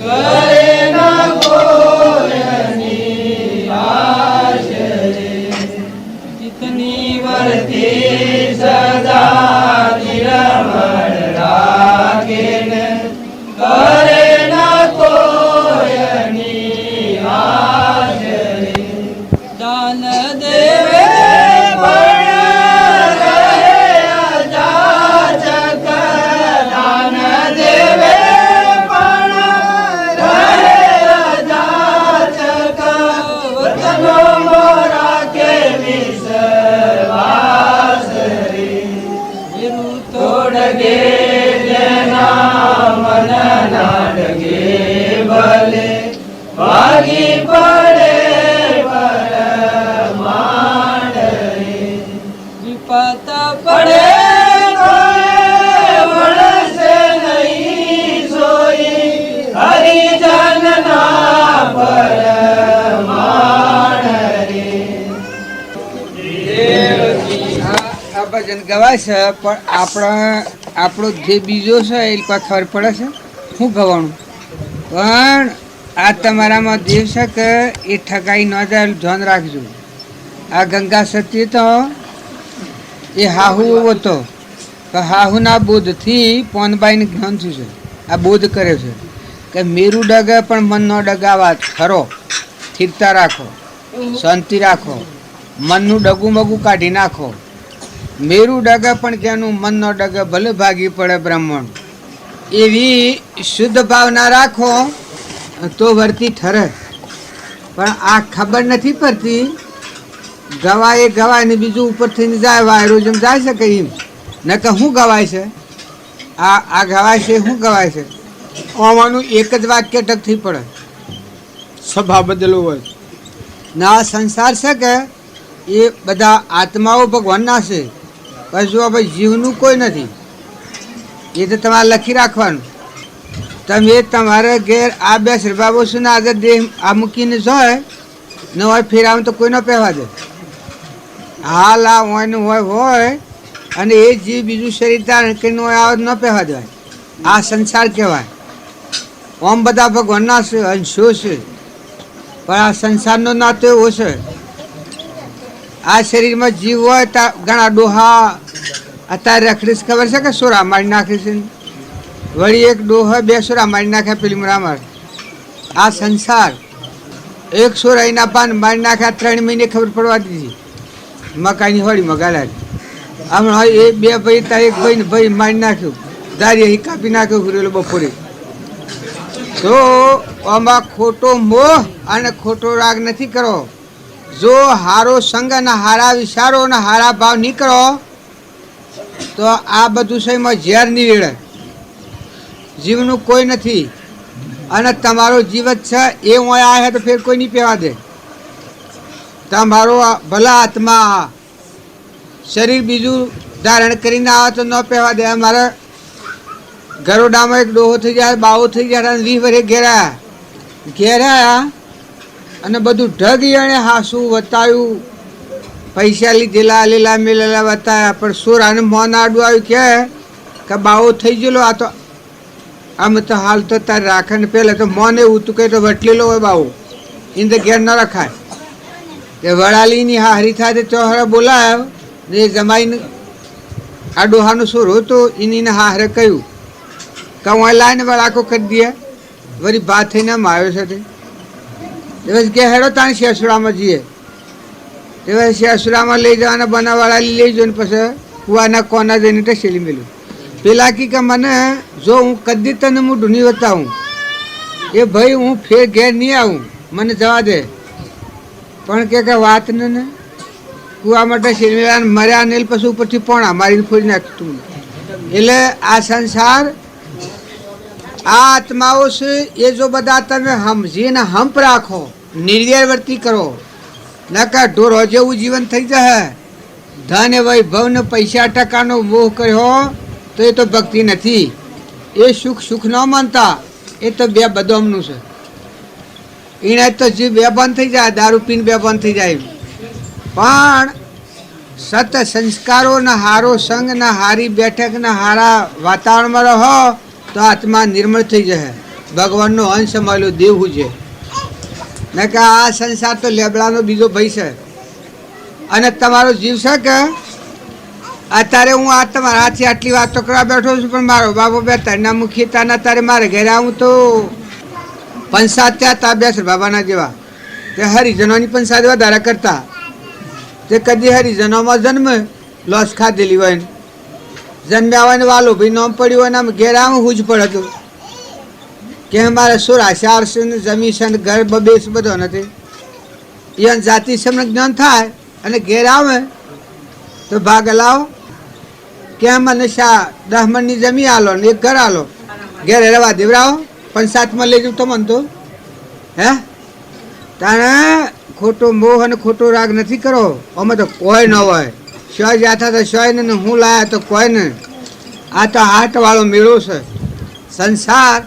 કરે ન કોઈની આશરે. ચિતની વરતી સદા નિરવર રાખે કરે ન કોઈની આશરે. દાન દેવે ભાગી પડે વિપત પડે વળશે નહીં સોઈ હરિજન ના પરમાણ રે. આ ભજન ગવાય છે પણ આપણો જે બીજો છે એ પર ખબર પડે છે શું ગવાનું પણ આ તમારામાં દેવ છે કે એ ઠગાઈ ન જાય ધ્યાન રાખજો. આ ગંગા સતી તો એ હાહુ હતો, પણ હાહુના બોધથી પોનબાઈને જ્ઞાન થયું છે. આ બોધ કરે છે કે મેરું ડગે પણ મન ન ડગાવા, ખરો સ્થિરતા રાખો, શાંતિ રાખો, મનનું ડગું મગું કાઢી નાખો. મેરું ડગે પણ ક્યાંનું મન ન ડગે, ભલે ભાગી પડે બ્રાહ્મણ. એવી શુદ્ધ ભાવના રાખો તો વર્તી ઠરે. પણ આ ખબર નથી પડતી, ગવાય ગવાય ને બીજું ઉપર થઈને જાય, વાયરો જેમ જાય છે કે એમ ન કે શું ગવાય છે, આ ગવાય છે, શું ગવાય છે. આમાંનું એક જ વાક્ય ટકથી પડે, સભા બદલવું હોય ના. આ સંસાર છે કે એ બધા આત્માઓ ભગવાનના છે, પણ જો ભાઈ જીવનું કોઈ નથી. એ તો તમારે લખી રાખવાનું. તમે તમારે ઘેર આ બે સ્વભાવો છું ને આગળ દેહ આ મૂકીને જોય ન હોય ફેરાવું તો કોઈ ન પહેવા દે. હાલ આ હોય અને એ જીવ બીજું શરીર ધારણ કરીને હોય આવે ન પહેવા દેવાય. આ સંસાર કહેવાય. ઓમ બધા ભગવાનના છે, અંશો છે, પણ આ સંસારનો નાતો એવો છે. આ શરીરમાં જીવ હોય ત્યાં ઘણા ડોહા અત્યારે રખડીશ, ખબર છે કે સોરા મારી નાખે છે. વળી એક ડોહા બે સોરા મારી નાખ્યા પેલી મરામર. આ સંસાર એક સોરાઈના પાન મારી નાખ્યા, 3 મહિને ખબર પડવા દીધી. મકાઈની હોળી મગાલા હમણાં એ બે ભાઈ ત્યાં એક ભાઈને ભાઈ મારી નાખ્યું, દારી કાપી નાખ્યો ઘુરેલો બપોરે. તો આમાં ખોટો મોહ અને ખોટો રાગ નથી કરો. જો હારો સંગ અને હારા વિચારો અને હારા ભાવ નહીં કરો તો આ બધું શયમાં ઝેર નહીં રેડે. જીવનું કોઈ નથી અને તમારો જીવ જ છે. એ હું આવ્યા તો ફેર કોઈ નહીં પહેવા દે. તમારો ભલા આત્મા શરીર બીજું ધારણ કરીને આવે તો ન પહેવા દે. અમારે ગરોડામાં એક ડોહો થઈ જાય, બાવો થઈ જાય, 20 વર્ષે ઘેરાયા અને બધું ઢગ એને હાસું વતાવ્યું, પૈસા લીધેલા લેલા મેલેલા વતાવ્યા. પણ સોરાને મોન આડું આવ્યું કે બાવો થઈ ગયેલો. આ તો આમ તો હાલ તો તારે રાખે ને પહેલાં તો મોન એવું તું કહે તો વટલેલો હોય બાવો, એને તો ઘેર ન રખાય. તે વડાલીની હારી થાય તો ચોહરા બોલાયો ને જમાઈને આ ડોહાનો સોરો હતો એની હારે કહ્યું કે હું લાઈને વડાકો કરી દે. વળી ભાત થઈને આમ આવ્યો છે. તે બસ કે હેડો તાણે શેસુડામાં જઈએ. તે બસ શેસુડામાં લઈ જવાના બનાવવાળા લઈ જઈને પછી કુવાના કોના જઈને ટસેલી મેલું. પેલા કે મને જો હું કદી તને હું ઢૂંઢી બતાવું એ ભાઈ હું ફેર ઘેર નહીં આવું, મને જવા દે. પણ કે વાત ને કુવા માટે શેરમેલા મર્યા ને પછી ઉપરથી પોણા મારીને ફોડી નાખતું. એટલે આ સંસાર આ આત્માઓ છે એ જો બધા તમે સમજીને હંપ રાખો, નિર્વ્યવર્તી કરો, નકા ઢોરો જેવું જીવન થઈ જાય. ધન વૈભવ ને પૈસા ટકાનો મોહ કર્યો તો એ તો ભક્તિ નથી. એ સુખ ન માનતા, એ તો બે બદોમનું છે. એને તો જે બેભાન થઈ જાય, દારૂ પીને બેભાન થઈ જાય. પણ સત સંસ્કારો ને હારો સંગ ને હારી બેઠક ને હારા વાતાવરણમાં રહો તો આત્મા નિર્મળ થઈ જાય. ભગવાનનો અંશ મળ્યો દેવું છે ને કે આ સંસાર તો લેબડાનો બીજો ભય છે. અને તમારો જીવ છે કે અત્યારે હું આ તમારા હાથથી આટલી વાતો કરવા બેઠો છું, પણ મારો બાબો બે તરના મુખી તાના તારે મારે ઘરે આવું તો પંચાયત ત્યાં તાબ્યા છે બાબાના જેવા. તે હરિજનોની પંચાયત વધારે કરતા. તે કદી હરિજનોમાં જન્મ લોસ ખાધેલી હોય ને જન્મ્યા હોય ને વાલો ભાઈ નોમ પડ્યું હોય ને આમ ઘેર આવું હું જ પડતું કે અમારે 84 છે ને જમીન છે ને ઘર બબેસ બધો નથી. એ જાતિ સમય જ્ઞાન થાય અને ઘેર આવે તો ભાગ લાવો કે મને 10 મણની જમીન આલો ને એક ઘર આલો, ઘેર રહેવા દેવરાવો, પંચાયતમાં લઈ જવું તો મન તો હે. તાણે ખોટો મોહ અને ખોટો રાગ નથી કરો. અમે તો કોઈ ન હોય, શોય જાતા તો શોય ને હું લાયા તો કોઈ ને. આ તો હાટવાળો મેળો છે. સંસાર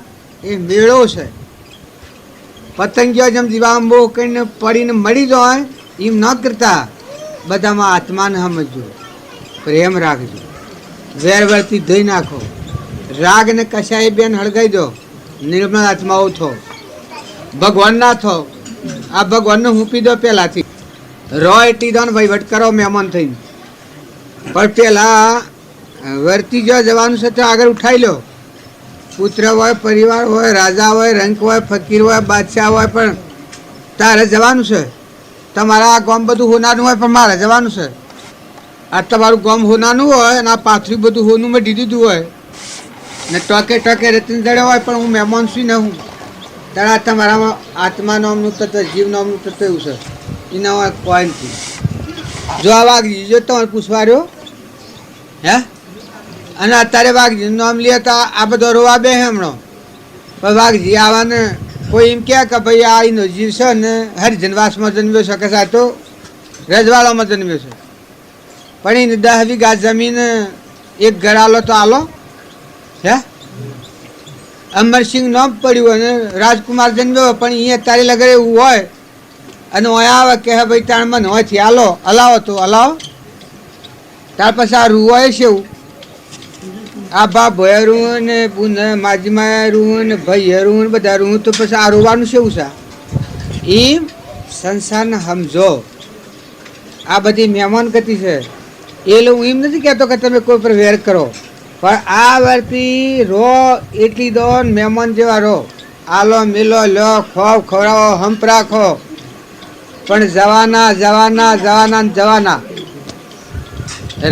એ મેળો છે. પતંગીઓ જેમ દીવા મોહ કરીને પડીને મળી જાય એમ ન કરતા બધામાં આત્માને સમજજો, પ્રેમ રાખજો, વેરવરથી ધોઈ નાખો, રાગને કશાય બેન હળગાઈ દો નિર્મળ આત્માઓ થો, ભગવાનના થો. આ ભગવાનને મૂકી દો પહેલાંથી. રો એટલી દો ને વહીવટ કરો મહેમાન થઈને. પણ પહેલાં વર્તી જો જવાનું છે તો આગળ ઉઠાઈ લો. પુત્ર હોય, પરિવાર હોય, રાજા હોય, રંક હોય, ફકીર હોય, બાદશાહ હોય, પણ તારે જવાનું છે. તમારા આ ગામ બધું હોનાનું હોય પણ મારે જવાનું છે. આ તમારું ગામ હોનાનું હોય અને આ પાથરી બધું હોનું મેં દીધું હોય ને ટોકે ટોકે રતન જડ્યો હોય પણ હું મહેમાન છું ને હું તારા તમારામાં આત્મા નામનું તત્વ, જીવ નામનું તત્વ એવું છે. એના હોય કોઈ નથી. જો આ વાઘજી જો તમારે પૂછવા રહ્યો હે, અને અત્યારે વાઘજીનું નામ લે તો આ બધો રોવા બે હમણાં. પણ વાઘજી આવાને કોઈ એમ કહે કે ભાઈ આ એનો જીવ છે ને હરિજનવાસમાં જન્મ્યો છે કે સા તો રજવાડામાં જન્મ્યો છે, પણ એને 10 વીઘા જમીન એક ઘર આલો તો આલો હે. અમરસિંહ નામ પડ્યું અને રાજકુમાર જન્મ્યો, પણ અહીંયા તારી લગર એવું હોય અને હોય આવે કે હે ભાઈ તાણ મને હોયથી આલો હલાવો તો હલાવો. ત્યાર પછી આ રૂવાય છે એવું આ બા ભયરું ને બુન માજીમાં રૂ ને ભાઈ ને બધા રૂ, તો પછી આ રોવાનું છે એવું છે. એમ સંસારને સમજો. આ બધી મહેમાન ગતિ છે. એ લોકો એમ નથી કહેતો કે તમે કોઈ પર વેર કરો, પણ આ વર્તી રો એટલી દો મહેમાન જેવા રહો. આલો મેલો લો, ખોવ ખવડાવો, હંપ રાખો, પણ જવાના જવાના જવાના જવાના.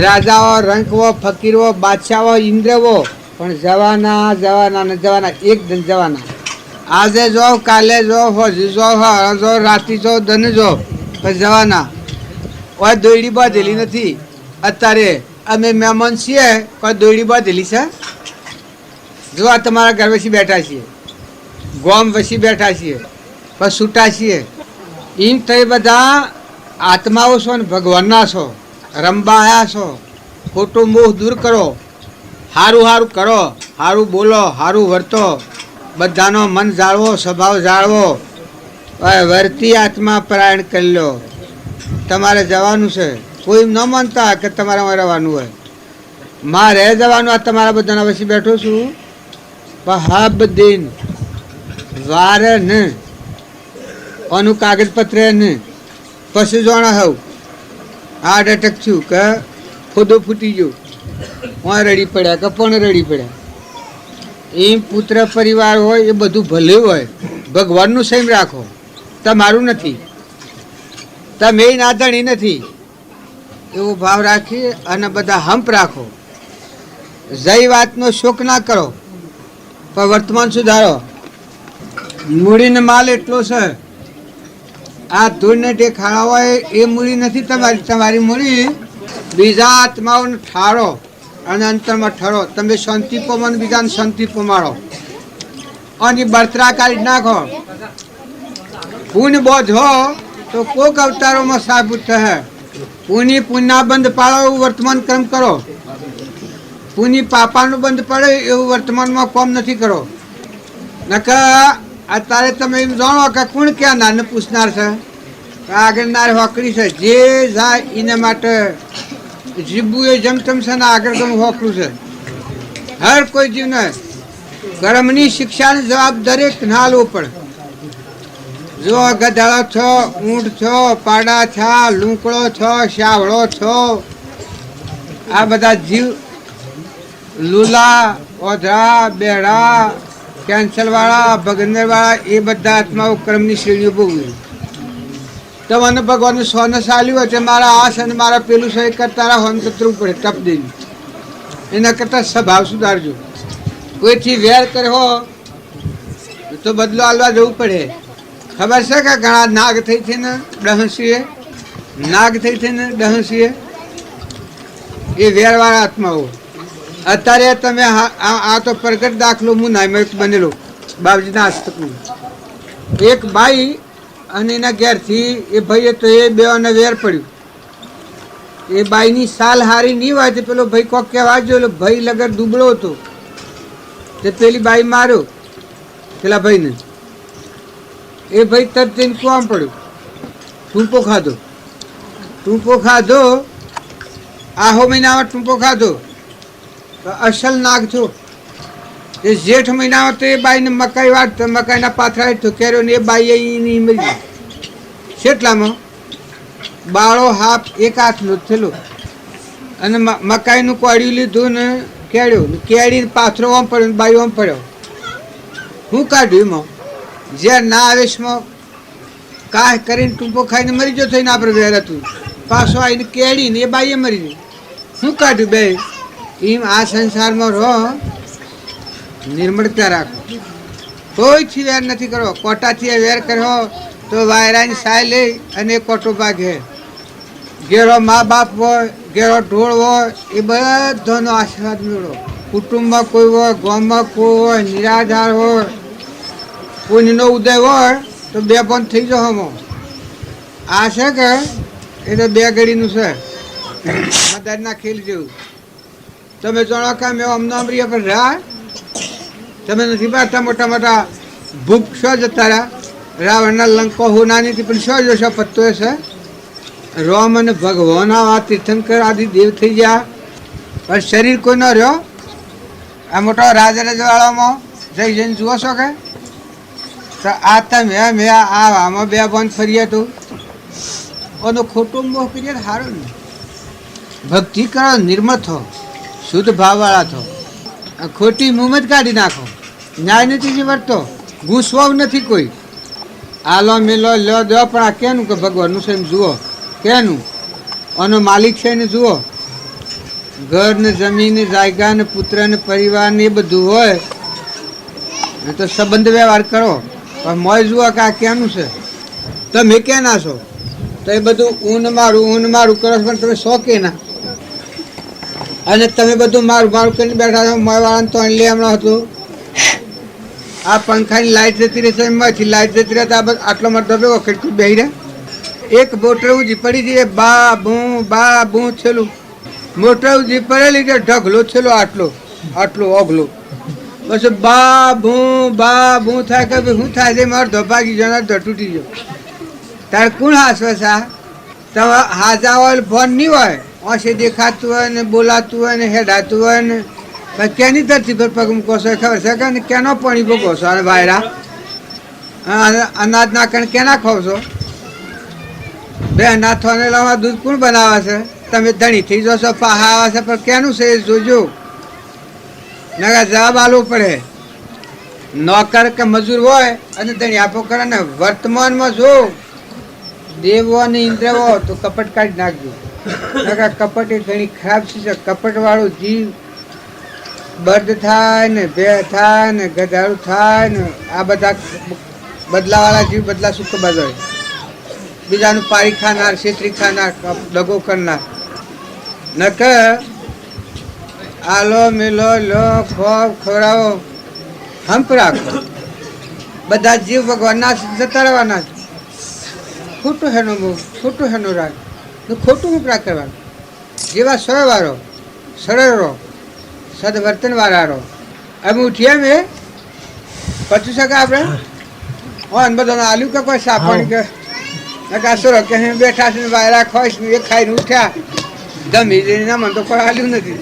રાજાઓ, રંકવો, ફકીરવો, બાદશાહો, ઇન્દ્રવો, પણ જવાના જવાના ને જવાના, એકદમ જવાના. આજે જો, કાલે જો, હોજી જો, જો, રાતી જો, દન જો, પણ જવાના. કોઈ દોયડી બાંધેલી નથી. અત્યારે અમે મહેમાન છીએ, કોઈ દોયડી બાંધેલી છે? જો આ તમારા ઘર વસી બેઠા છીએ, ગોમ વસી બેઠા છીએ, પણ છૂટા છીએ. એમ થઈ બધા આત્માઓ છો ને ભગવાનના છો, રંબા આવ્યા છો. ખોટો મોહ દૂર કરો, સારું સારું કરો, સારું બોલો, સારું વર્તો, બધાનો મન જાળવો, સ્વભાવ જાળવો. વર્તી આત્મા પરાયણ કરી લો. તમારે જવાનું છે. કોઈ ન માનતા કે તમારે રહેવાનું હોય, મારે જવાનું. આ તમારા બધાના વચ્ચે બેઠો છું. પહાબ દિન વાર ને આનું કાગળપત્ર ને પછી જોણા હવ હાર્ટ એટેક થયું કે ખોદો ફૂટી ગયો, હું રડી પડ્યા કે પણ રડી પડ્યા. એમ પુત્ર પરિવાર હોય એ બધું ભલે હોય, ભગવાનનું સંયમ રાખો. તમારું નથી, તમે નાધણી નથી, એવો ભાવ રાખી અને બધા હંપ રાખો. જય વાતનો શોક ના કરો, પણ વર્તમાન સુધારો. મૂડીને માલ એટલો છે. આ ધૂળને ટેખાળા હોય એ મૂડી નથી તમારી. તમારી મૂડી બીજા આત્માઓને ઠારો અને અંતરમાં ઠરો. તમે શાંતિ પમાન બીજાને શાંતિ પમાડો અને બળતરા કાઢી નાખો. પુણ્ય બોધો તો કોક અવતારોમાં સાબુત થશે. પુણ્ય બંધ પાડો એવું વર્તમાન કર્મ કરો. પુણ્ય પાપાનું બંધ પડે એવું વર્તમાનમાં કોમ નથી કરો. નકર અત્યારે તમે એમ જાણો કે કોણ ક્યાં નાને પૂછનાર છે, આગળ નાર હોકડી છે. જે જાય એના માટે જીવવું એ જમતમ છે ને આગળ ગમ હોકડું છે. હર કોઈ જીવને કર્મની શિક્ષાનો જવાબ દરેક ના લેવો પડે. જો ગધાડો છો, ઊંટ છો, પાડા છો, લૂંકડો છો, શાવળો છો, આ બધા જીવ લુલા, ઓધરા, બેડા, કેન્સરવાળા, ભગંદરવાળા એ બધા આત્માઓ કર્મની શ્રેણીઓ ભોગવી. તમને ભગવાનનું સોને ચાલ્યું હોય તે મારા આ છે ને મારા પેલું છે એ કરતા હોન કતરવું પડે તપ દઈને. એના કરતાં સ્વભાવ સુધારજો. કોઈથી વેર કર્યો તો બદલો આલવા જવું પડે. ખબર છે કે ઘણા નાગ થઈ છે ને ડહસીએ, નાગ થઈ છે ને ડહસીએ, એ વેરવાળા આત્માઓ. અત્યારે તમે આ તો પ્રગટ દાખલો હું નાયક બનેલો બાબજીના હસ્તકનું. એક બાઈ અને એના ઘેરથી એ ભાઈએ તો એ બેઓને વેર પડ્યું. એ બાઈની સાલ હારી નહીં હોય તો પેલો ભાઈ કોક કહેવા જો ભાઈ લગર દુબળો હતો તે પેલી બાઈ માર્યો પેલા ભાઈને. એ ભાઈ તરત જઈને કોમ પડ્યું, ટૂંપો ખાધો. ટૂંપો ખાધો, આહો મહિનામાં ટૂંપો ખાધો તો અસલ નાગ થયો. એ જેઠ મહિનામાં તો એ બાઈને મકાઈ વાળતો, મકાઈના પાથરા ઠુકેર્યો ને એ બાઈ એની મરી. કેટલામાં બાળો હાફ એક હાથનો થયેલો અને મકાઈનું કોળિયું લીધું ને કેળ્યું, કેળીને પાથરો ઓમ પડ્યો ને બાઈ ઓમ પડ્યો. હું કાઢ્યું એમાં ઝેર ના આવેશમાં કાહ કરીને ટૂંપો ખાઈને મરી ગયો થઈને આપણે વેર હતું. પાછો આવીને કેળીને એ બાઈએ મરી ગઈ. શું કાઢ્યું બે એમ આ સંસારમાં રહો, નિર્મળતા રાખો, કોઈથી વેર નથી કરવો. કોટાથી વેર કર્યો તો વાયરાની સાય લઈ અને કોટો ભાગે. ઘેરો મા બાપ હોય, ઘેરો ઢોળ હોય, એ બધાનો આશીર્વાદ મેળવો. કુટુંબમાં કોઈ હોય, ગામમાં કોઈ હોય, નિરાધાર હોય, પુણ્યનો ઉદય હોય તો બે પણ થઈ જાઓ. હમો આ છે કે એ તો બે ઘડીનું છે, મદારના ખેલ જેવું. તમે જાણો કે મેં અમનામ રહ્યા પર રહ્યા, તમે નથી પાડતા મોટા મોટા ભૂપ શો જતા રહ્યા. રાવણના લંકો હોનાની પણ શો જોશો પત્તો છે. રોમ અને ભગવાન આ તીર્થંકર આદિ દેવ થઈ ગયા, પણ શરીર કોઈ ન રહ્યો. આ મોટો રાજરાજવાળામાં જઈ જઈને જુઓ છો કે તો આ તમે મેં આમાં બે બંધ ફરીએ તો ઓનો ખોટું મોહ કરીએ સારું ને. ભક્તિ કરો, નિર્મળ થો, શુદ્ધ ભાવવાળા થો, ખોટી મુહમ્મદ કાઢી નાખો. ન્યાય નથી વર્તો, ગુસ્સો નથી કોઈ. આલો મેલો લો દો, પણ આ કેનું કે ભગવાનનું છે એમ જુઓ. કેનું આનો માલિક છે ને જુઓ. ઘર ને જમીન ને જાયગા ને પુત્ર ને પરિવાર ને એ બધું હોય તો સંબંધ વ્યવહાર કરો, પણ મોય જુઓ કે આ કેનું છે. તમે કેના છો તો એ બધું ઊન મારું કરો પણ તમે શો કેના. અને તમે બધું મારું કરીને બેઠા છો. મોય વાળાને તો લે હમણાં હતું આ પંખાની લાઇટ જતી રહેશે, એમાંથી લાઇટ જતી રહે તો આ આટલો મોટો ભેગો ખડકું બેહી રહે. એક મોટર ઉજી પડી જઈએ, બા બૂ છેલ્લું મોટર ઉજી પડેલી કે ઢગલો છેલ્લો આટલો ઓગલો. પછી બા ભૂ થાય કે શું થાય છે, મારો ધોપાગી જણા ધ તૂટી ગયો. તારે કોણ હાસવે છે? તમે હાજા હોય ફોન નહીં હોય, ઓછે દેખાતું હોય ને બોલાતું હોય ને હેડાતું હોય ને કેની ધરતી પર પગ મૂકો છો ખબર છે કે કેનો પાણી ભોગવો છો? અને વાયરા અનાજ નાખીને કેના ખાવ છો? બે નાથોને લાવવા દૂધ કોણ બનાવે છે? તમે ધણી થઈ જશો, પાહા આવે છે, પણ કેનું છે એ જોજો. નકા જવાબ આલવો પડે. નોકર કે મજૂર હોય અને ધણી આપો કરે ને વર્તમાનમાં જો દેવો અને ઇન્દ્રવો તો કપટ કાઢી નાખજો. નકા કપટ એ ઘણી ખરાબ છે. કપટ વાળો જીવ બર્દ થાય ને બે થાય ને ગધાડું થાય ને આ બધા બદલાવાળા જીવ બદલા સુખ બદલાય. બીજાનું પારી ખાનાર, છેતરી ખાનાર, દગો કરનાર. નક આલો મેલો લો ખોબ ખવડાવો, હંપ રાખો. બધા જીવ ભગવાનના જતા રહેવાના છે. ખોટું હેનો મુખ, ખોટું હેનો રાગ, ખોટું ઉપરા કરવાનું. જેવા સરવાળો સરળ રહો, સદવર્તન વાળા રહો. અમે ઉઠીએ મેં પચી શકે આપણે હોન બધાને આલ્યું કે કોઈ સાપણ કે નકાશો કે બેઠા છે વાયરા ખોશ એ ખાઈને ઉઠ્યા. ગમી જઈને મને તો કોઈ આલ્યું નથી.